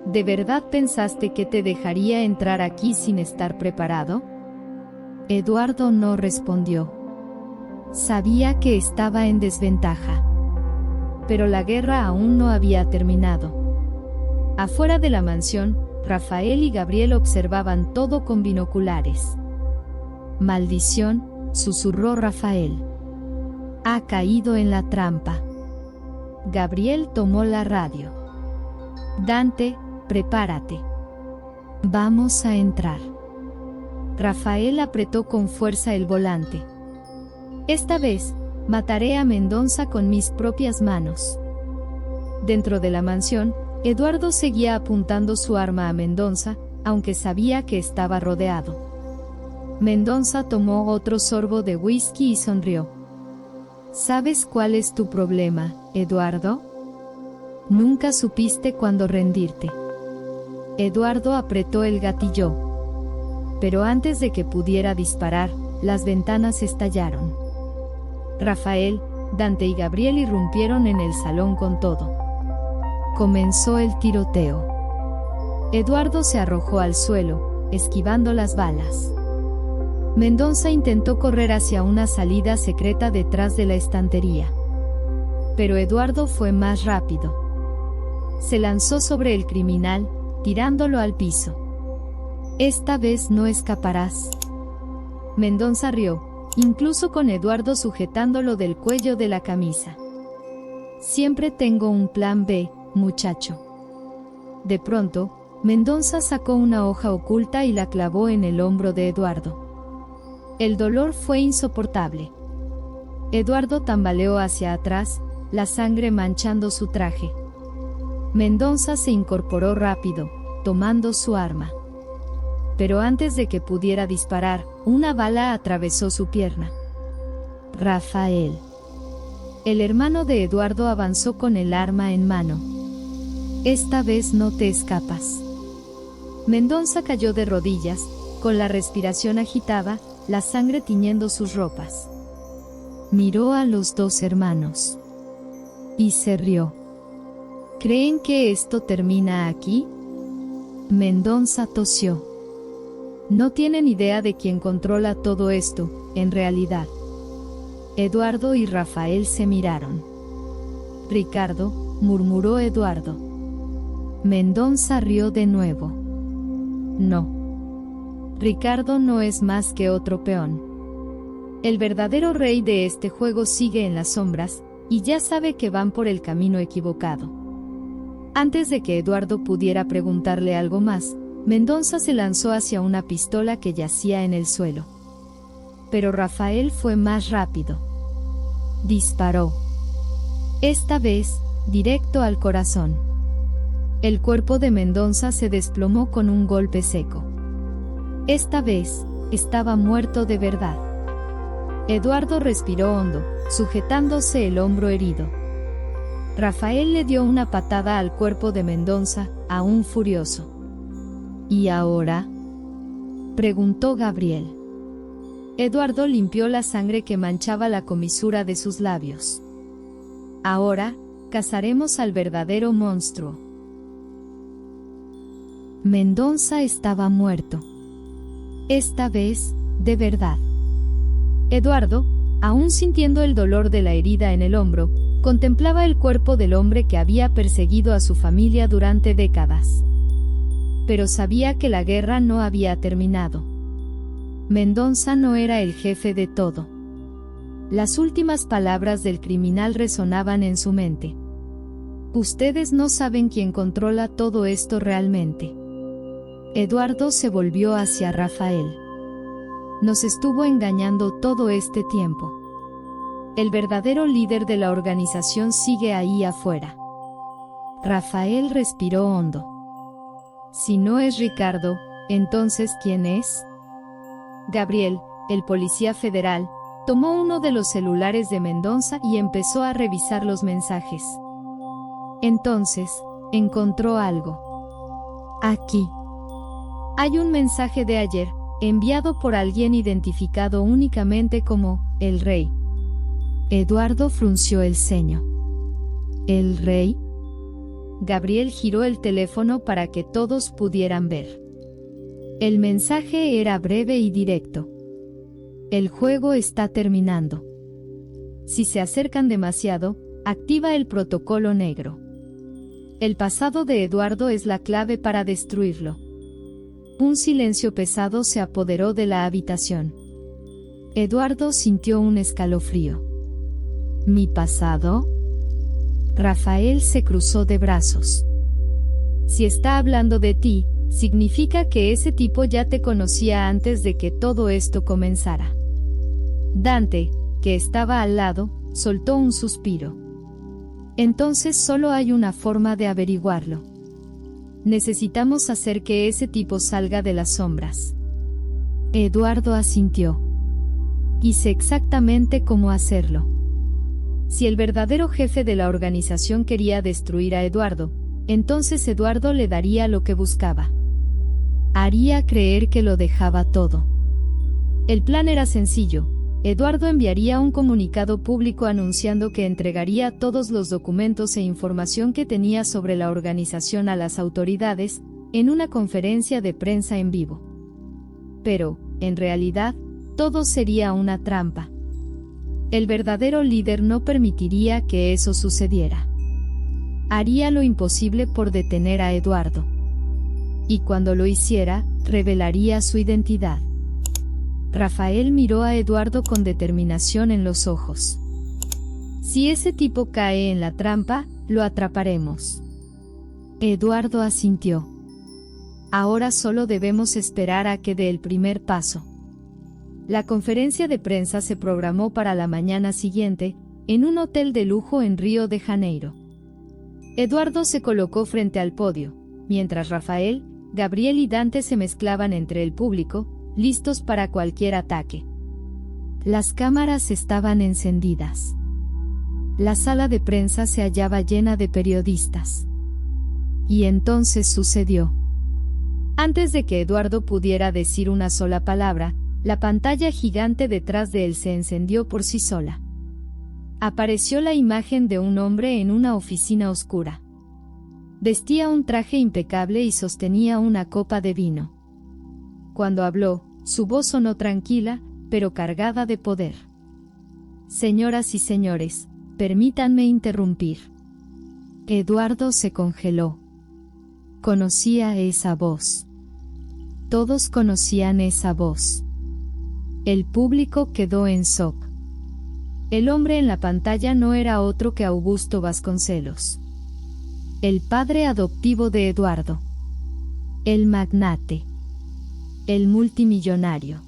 «¿De verdad pensaste que te dejaría entrar aquí sin estar preparado?». Eduardo no respondió. Sabía que estaba en desventaja. Pero la guerra aún no había terminado. Afuera de la mansión, Rafael y Gabriel observaban todo con binoculares. «Maldición», susurró Rafael. «Ha caído en la trampa». Gabriel tomó la radio. «Dante, prepárate. Vamos a entrar». Rafael apretó con fuerza el volante. «Esta vez, mataré a Mendoza con mis propias manos». Dentro de la mansión, Eduardo seguía apuntando su arma a Mendoza, aunque sabía que estaba rodeado. Mendoza tomó otro sorbo de whisky y sonrió. «¿Sabes cuál es tu problema, Eduardo? Nunca supiste cuándo rendirte». Eduardo apretó el gatillo. Pero antes de que pudiera disparar, las ventanas estallaron. Rafael, Dante y Gabriel irrumpieron en el salón con todo. Comenzó el tiroteo. Eduardo se arrojó al suelo, esquivando las balas. Mendoza intentó correr hacia una salida secreta detrás de la estantería. Pero Eduardo fue más rápido. Se lanzó sobre el criminal, tirándolo al piso. Esta vez no escaparás. Mendoza rió, incluso con Eduardo sujetándolo del cuello de la camisa. Siempre tengo un plan B, muchacho. De pronto, Mendoza sacó una hoja oculta y la clavó en el hombro de Eduardo. El dolor fue insoportable. Eduardo tambaleó hacia atrás, la sangre manchando su traje. Mendoza se incorporó rápido, tomando su arma. Pero antes de que pudiera disparar, una bala atravesó su pierna. Rafael. El hermano de Eduardo avanzó con el arma en mano. Esta vez no te escapas. Mendoza cayó de rodillas, con la respiración agitada, la sangre tiñendo sus ropas. Miró a los dos hermanos. Y se rió. ¿Creen que esto termina aquí? Mendoza tosió. No tienen idea de quién controla todo esto, en realidad. Eduardo y Rafael se miraron. Ricardo, murmuró Eduardo. Mendoza rió de nuevo. No. Ricardo no es más que otro peón. El verdadero rey de este juego sigue en las sombras, y ya sabe que van por el camino equivocado. Antes de que Eduardo pudiera preguntarle algo más, Mendoza se lanzó hacia una pistola que yacía en el suelo. Pero Rafael fue más rápido. Disparó. Esta vez, directo al corazón. El cuerpo de Mendoza se desplomó con un golpe seco. Esta vez, estaba muerto de verdad. Eduardo respiró hondo, sujetándose el hombro herido. Rafael le dio una patada al cuerpo de Mendoza, aún furioso. ¿Y ahora?, preguntó Gabriel. Eduardo limpió la sangre que manchaba la comisura de sus labios. Ahora, cazaremos al verdadero monstruo. Mendoza estaba muerto. Esta vez, de verdad. Eduardo, aún sintiendo el dolor de la herida en el hombro, contemplaba el cuerpo del hombre que había perseguido a su familia durante décadas. Pero sabía que la guerra no había terminado. Mendoza no era el jefe de todo. Las últimas palabras del criminal resonaban en su mente. Ustedes no saben quién controla todo esto realmente. Eduardo se volvió hacia Rafael. Nos estuvo engañando todo este tiempo. El verdadero líder de la organización sigue ahí afuera. Rafael respiró hondo. Si no es Ricardo, entonces ¿quién es? Gabriel, el policía federal, tomó uno de los celulares de Mendoza y empezó a revisar los mensajes. Entonces, encontró algo. Aquí. Hay un mensaje de ayer, enviado por alguien identificado únicamente como el rey. Eduardo frunció el ceño. ¿El rey? Gabriel giró el teléfono para que todos pudieran ver. El mensaje era breve y directo. El juego está terminando. Si se acercan demasiado, activa el protocolo negro. El pasado de Eduardo es la clave para destruirlo. Un silencio pesado se apoderó de la habitación. Eduardo sintió un escalofrío. ¿Mi pasado? Rafael se cruzó de brazos. Si está hablando de ti, significa que ese tipo ya te conocía antes de que todo esto comenzara. Dante, que estaba al lado, soltó un suspiro. Entonces solo hay una forma de averiguarlo. Necesitamos hacer que ese tipo salga de las sombras. Eduardo asintió. Y sé exactamente cómo hacerlo. Si el verdadero jefe de la organización quería destruir a Eduardo, entonces Eduardo le daría lo que buscaba. Haría creer que lo dejaba todo. El plan era sencillo: Eduardo enviaría un comunicado público anunciando que entregaría todos los documentos e información que tenía sobre la organización a las autoridades, en una conferencia de prensa en vivo. Pero, en realidad, todo sería una trampa. El verdadero líder no permitiría que eso sucediera. Haría lo imposible por detener a Eduardo. Y cuando lo hiciera, revelaría su identidad. Rafael miró a Eduardo con determinación en los ojos. Si ese tipo cae en la trampa, lo atraparemos. Eduardo asintió. Ahora solo debemos esperar a que dé el primer paso. La conferencia de prensa se programó para la mañana siguiente, en un hotel de lujo en Río de Janeiro. Eduardo se colocó frente al podio, mientras Rafael, Gabriel y Dante se mezclaban entre el público, listos para cualquier ataque. Las cámaras estaban encendidas. La sala de prensa se hallaba llena de periodistas. Y entonces sucedió. Antes de que Eduardo pudiera decir una sola palabra, la pantalla gigante detrás de él se encendió por sí sola. Apareció la imagen de un hombre en una oficina oscura. Vestía un traje impecable y sostenía una copa de vino. Cuando habló, su voz sonó tranquila, pero cargada de poder. Señoras y señores, permítanme interrumpir. Eduardo se congeló. Conocía esa voz. Todos conocían esa voz. El público quedó en shock. El hombre en la pantalla no era otro que Augusto Vasconcelos. El padre adoptivo de Eduardo. El magnate. El multimillonario.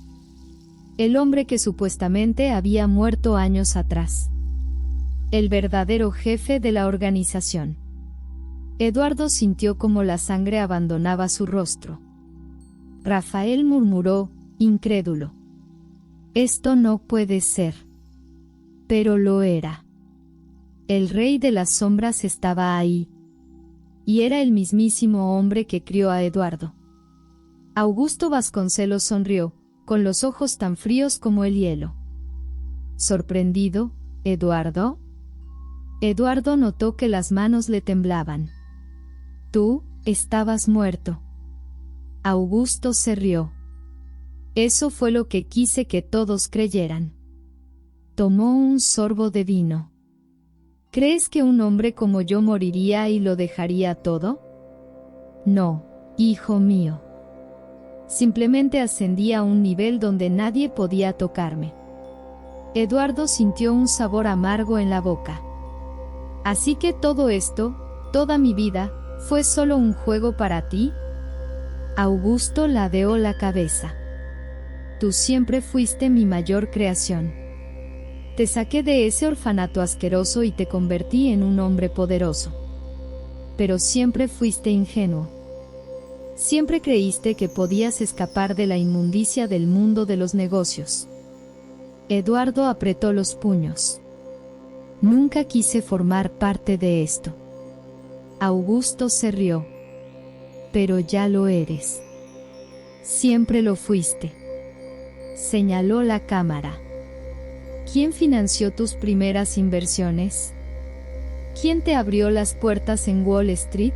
El hombre que supuestamente había muerto años atrás. El verdadero jefe de la organización. Eduardo sintió como la sangre abandonaba su rostro. Rafael murmuró, incrédulo. Esto no puede ser. Pero lo era. El rey de las sombras estaba ahí. Y era el mismísimo hombre que crió a Eduardo. Augusto Vasconcelos sonrió, con los ojos tan fríos como el hielo. Sorprendido, ¿Eduardo? Eduardo notó que las manos le temblaban. Tú, estabas muerto. Augusto se rió. Eso fue lo que quise que todos creyeran. Tomó un sorbo de vino. ¿Crees que un hombre como yo moriría y lo dejaría todo? No, hijo mío. Simplemente ascendí a un nivel donde nadie podía tocarme. Eduardo sintió un sabor amargo en la boca. Así que todo esto, toda mi vida, ¿fue solo un juego para ti? Augusto ladeó la cabeza. Tú siempre fuiste mi mayor creación. Te saqué de ese orfanato asqueroso y te convertí en un hombre poderoso. Pero siempre fuiste ingenuo. Siempre creíste que podías escapar de la inmundicia del mundo de los negocios. Eduardo apretó los puños. Nunca quise formar parte de esto. Augusto se rió. Pero ya lo eres. Siempre lo fuiste. Señaló la cámara. ¿Quién financió tus primeras inversiones? ¿Quién te abrió las puertas en Wall Street?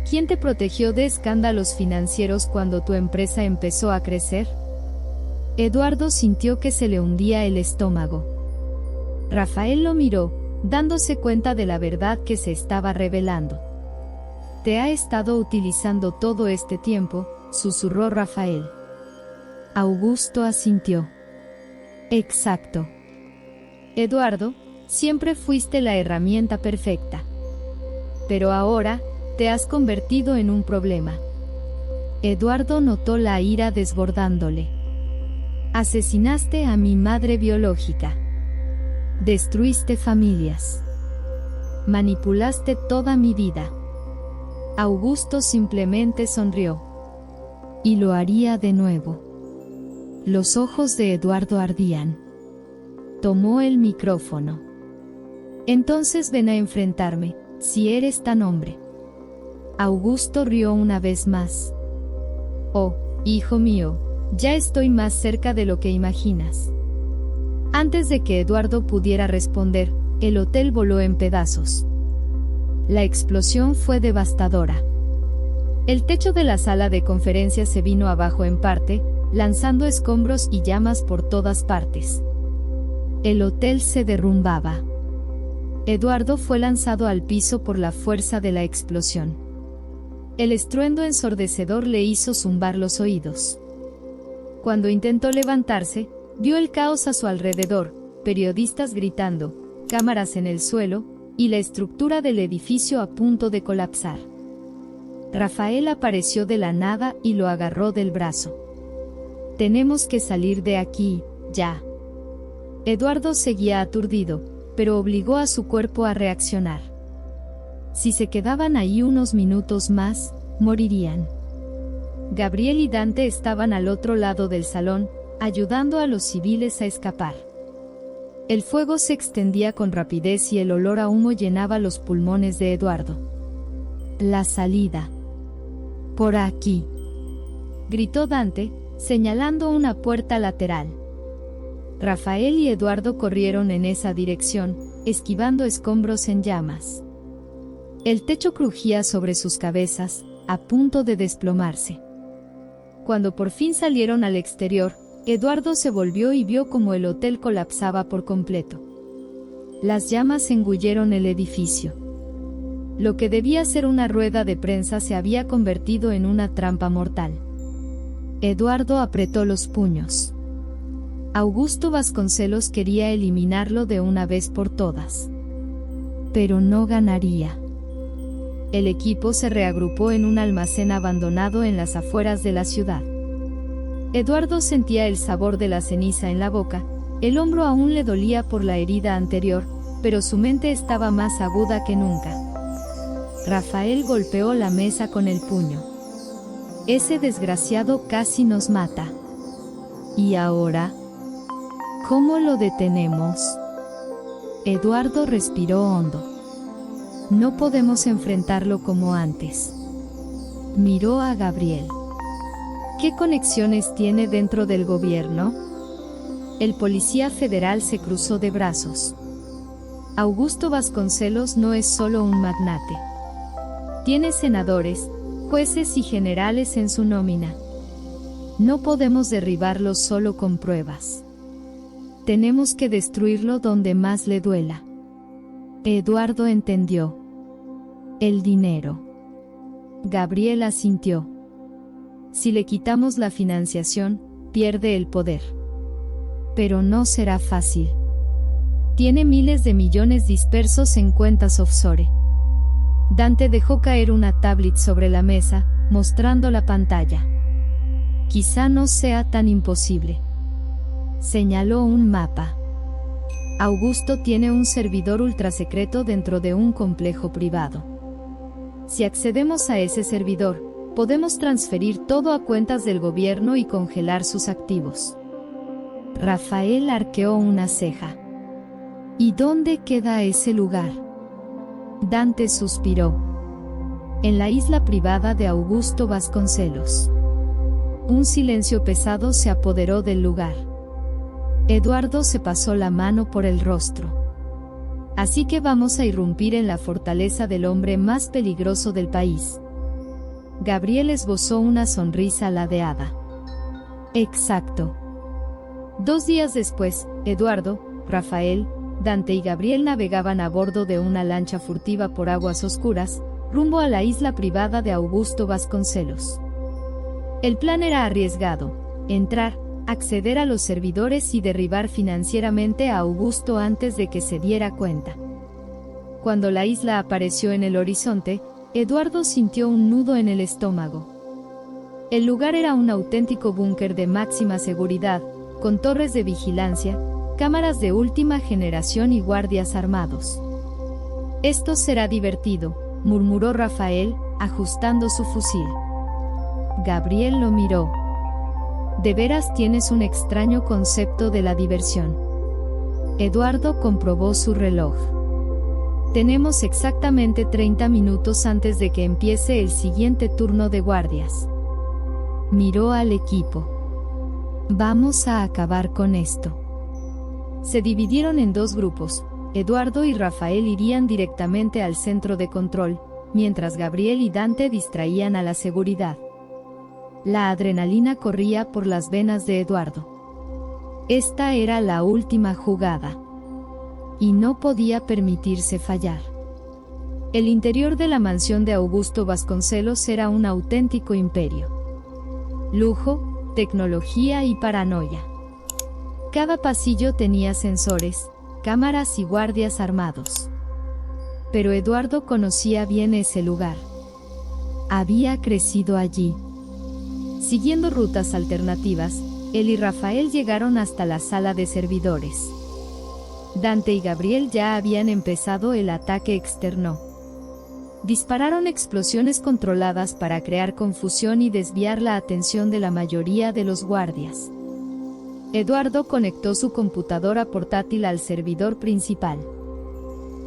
¿Quién te protegió de escándalos financieros cuando tu empresa empezó a crecer? Eduardo sintió que se le hundía el estómago. Rafael lo miró, dándose cuenta de la verdad que se estaba revelando. Te ha estado utilizando todo este tiempo, susurró Rafael. Augusto asintió. Exacto. Eduardo, siempre fuiste la herramienta perfecta. Pero ahora, te has convertido en un problema. Eduardo notó la ira desbordándole. Asesinaste a mi madre biológica. Destruiste familias. Manipulaste toda mi vida. Augusto simplemente sonrió. Y lo haría de nuevo. Los ojos de Eduardo ardían. Tomó el micrófono. Entonces ven a enfrentarme, si eres tan hombre. Augusto rió una vez más. Oh, hijo mío, ya estoy más cerca de lo que imaginas. Antes de que Eduardo pudiera responder, el hotel voló en pedazos. La explosión fue devastadora. El techo de la sala de conferencias se vino abajo en parte, lanzando escombros y llamas por todas partes. El hotel se derrumbaba. Eduardo fue lanzado al piso por la fuerza de la explosión. El estruendo ensordecedor le hizo zumbar los oídos. Cuando intentó levantarse, vio el caos a su alrededor, periodistas gritando, cámaras en el suelo, y la estructura del edificio a punto de colapsar. Rafael apareció de la nada y lo agarró del brazo. «Tenemos que salir de aquí, ya». Eduardo seguía aturdido, pero obligó a su cuerpo a reaccionar. Si se quedaban ahí unos minutos más, morirían. Gabriel y Dante estaban al otro lado del salón, ayudando a los civiles a escapar. El fuego se extendía con rapidez y el olor a humo llenaba los pulmones de Eduardo. «La salida. Por aquí», gritó Dante, señalando una puerta lateral. Rafael y Eduardo corrieron en esa dirección, esquivando escombros en llamas. El techo crujía sobre sus cabezas, a punto de desplomarse. Cuando por fin salieron al exterior, Eduardo se volvió y vio cómo el hotel colapsaba por completo. Las llamas engulleron el edificio. Lo que debía ser una rueda de prensa se había convertido en una trampa mortal. Eduardo apretó los puños. Augusto Vasconcelos quería eliminarlo de una vez por todas. Pero no ganaría. El equipo se reagrupó en un almacén abandonado en las afueras de la ciudad. Eduardo sentía el sabor de la ceniza en la boca, el hombro aún le dolía por la herida anterior, pero su mente estaba más aguda que nunca. Rafael golpeó la mesa con el puño. «Ese desgraciado casi nos mata. ¿Y ahora? ¿Cómo lo detenemos?» Eduardo respiró hondo. «No podemos enfrentarlo como antes». Miró a Gabriel. «¿Qué conexiones tiene dentro del gobierno?» El policía federal se cruzó de brazos. «Augusto Vasconcelos no es solo un magnate. Tiene senadores, jueces y generales en su nómina. No podemos derribarlo solo con pruebas. Tenemos que destruirlo donde más le duela». Eduardo entendió. «El dinero». Gabriel asintió. «Si le quitamos la financiación, pierde el poder. Pero no será fácil. Tiene miles de millones dispersos en cuentas offshore». Dante dejó caer una tablet sobre la mesa, mostrando la pantalla. «Quizá no sea tan imposible». Señaló un mapa. «Augusto tiene un servidor ultrasecreto dentro de un complejo privado. Si accedemos a ese servidor, podemos transferir todo a cuentas del gobierno y congelar sus activos». Rafael arqueó una ceja. «¿Y dónde queda ese lugar?» Dante suspiró. «En la isla privada de Augusto Vasconcelos». Un silencio pesado se apoderó del lugar. Eduardo se pasó la mano por el rostro. «Así que vamos a irrumpir en la fortaleza del hombre más peligroso del país». Gabriel esbozó una sonrisa ladeada. «Exacto». 2 días después, Eduardo, Rafael, Dante y Gabriel navegaban a bordo de una lancha furtiva por aguas oscuras, rumbo a la isla privada de Augusto Vasconcelos. El plan era arriesgado: entrar, acceder a los servidores y derribar financieramente a Augusto antes de que se diera cuenta. Cuando la isla apareció en el horizonte, Eduardo sintió un nudo en el estómago. El lugar era un auténtico búnker de máxima seguridad, con torres de vigilancia, cámaras de última generación y guardias armados. «Esto será divertido», murmuró Rafael, ajustando su fusil. Gabriel lo miró. «De veras tienes un extraño concepto de la diversión». Eduardo comprobó su reloj. «Tenemos exactamente 30 minutos antes de que empiece el siguiente turno de guardias». Miró al equipo. «Vamos a acabar con esto». Se dividieron en dos grupos. Eduardo y Rafael irían directamente al centro de control, mientras Gabriel y Dante distraían a la seguridad. La adrenalina corría por las venas de Eduardo. Esta era la última jugada. Y no podía permitirse fallar. El interior de la mansión de Augusto Vasconcelos era un auténtico imperio. Lujo, tecnología y paranoia. Cada pasillo tenía sensores, cámaras y guardias armados. Pero Eduardo conocía bien ese lugar. Había crecido allí. Siguiendo rutas alternativas, él y Rafael llegaron hasta la sala de servidores. Dante y Gabriel ya habían empezado el ataque externo. Dispararon explosiones controladas para crear confusión y desviar la atención de la mayoría de los guardias. Eduardo conectó su computadora portátil al servidor principal.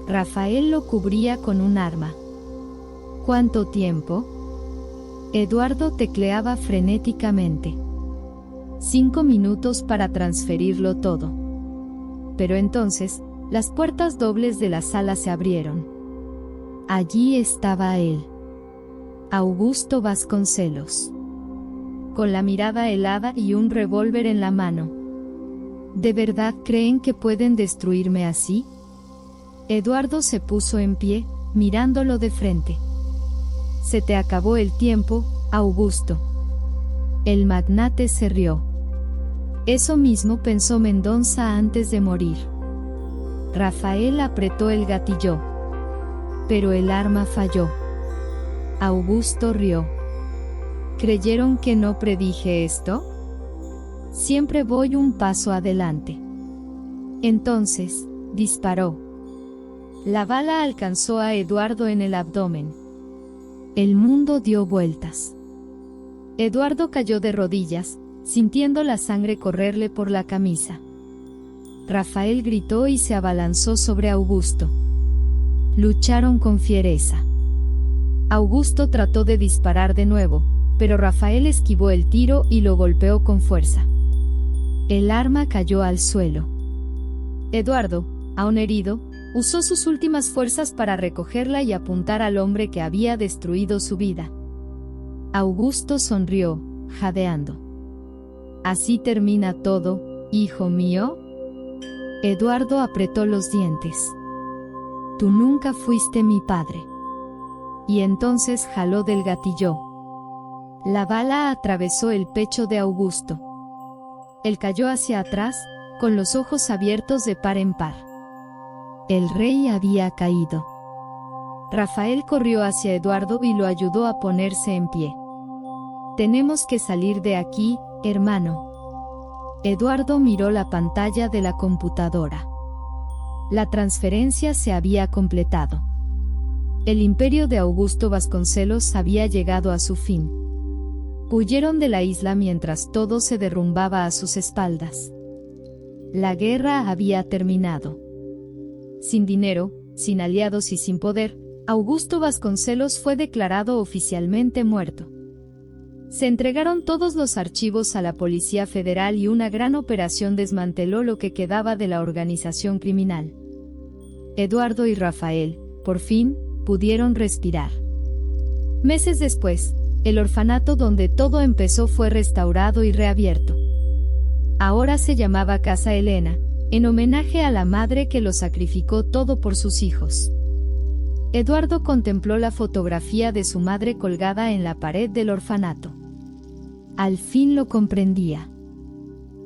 Rafael lo cubría con un arma. ¿Cuánto tiempo? Eduardo tecleaba frenéticamente. 5 minutos para transferirlo todo. Pero entonces, las puertas dobles de la sala se abrieron. Allí estaba él. Augusto Vasconcelos. Con la mirada helada y un revólver en la mano. ¿De verdad creen que pueden destruirme así? Eduardo se puso en pie, mirándolo de frente. Se te acabó el tiempo, Augusto. El magnate se rió. Eso mismo pensó Mendoza antes de morir. Rafael apretó el gatillo. Pero el arma falló. Augusto rió. ¿Creyeron que no predije esto? Siempre voy un paso adelante. Entonces, disparó. La bala alcanzó a Eduardo en el abdomen. El mundo dio vueltas. Eduardo cayó de rodillas, sintiendo la sangre correrle por la camisa. Rafael gritó y se abalanzó sobre Augusto. Lucharon con fiereza. Augusto trató de disparar de nuevo, pero Rafael esquivó el tiro y lo golpeó con fuerza. El arma cayó al suelo. Eduardo, aún herido, usó sus últimas fuerzas para recogerla y apuntar al hombre que había destruido su vida. Augusto sonrió, jadeando. ¿Así termina todo, hijo mío? Eduardo apretó los dientes. Tú nunca fuiste mi padre. Y entonces jaló del gatillo. La bala atravesó el pecho de Augusto. Él cayó hacia atrás, con los ojos abiertos de par en par. El rey había caído. Rafael corrió hacia Eduardo y lo ayudó a ponerse en pie. Tenemos que salir de aquí, hermano. Eduardo miró la pantalla de la computadora. La transferencia se había completado. El imperio de Augusto Vasconcelos había llegado a su fin. Huyeron de la isla mientras todo se derrumbaba a sus espaldas. La guerra había terminado. Sin dinero, sin aliados y sin poder, Augusto Vasconcelos fue declarado oficialmente muerto. Se entregaron todos los archivos a la Policía Federal y una gran operación desmanteló lo que quedaba de la organización criminal. Eduardo y Rafael, por fin, pudieron respirar. Meses después, el orfanato donde todo empezó fue restaurado y reabierto. Ahora se llamaba Casa Elena, en homenaje a la madre que lo sacrificó todo por sus hijos. Eduardo contempló la fotografía de su madre colgada en la pared del orfanato. Al fin lo comprendía.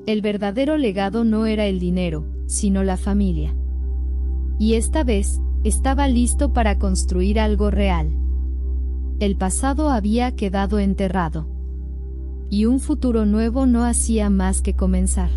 El verdadero legado no era el dinero, sino la familia. Y esta vez, estaba listo para construir algo real. El pasado había quedado enterrado. Y un futuro nuevo no hacía más que comenzar.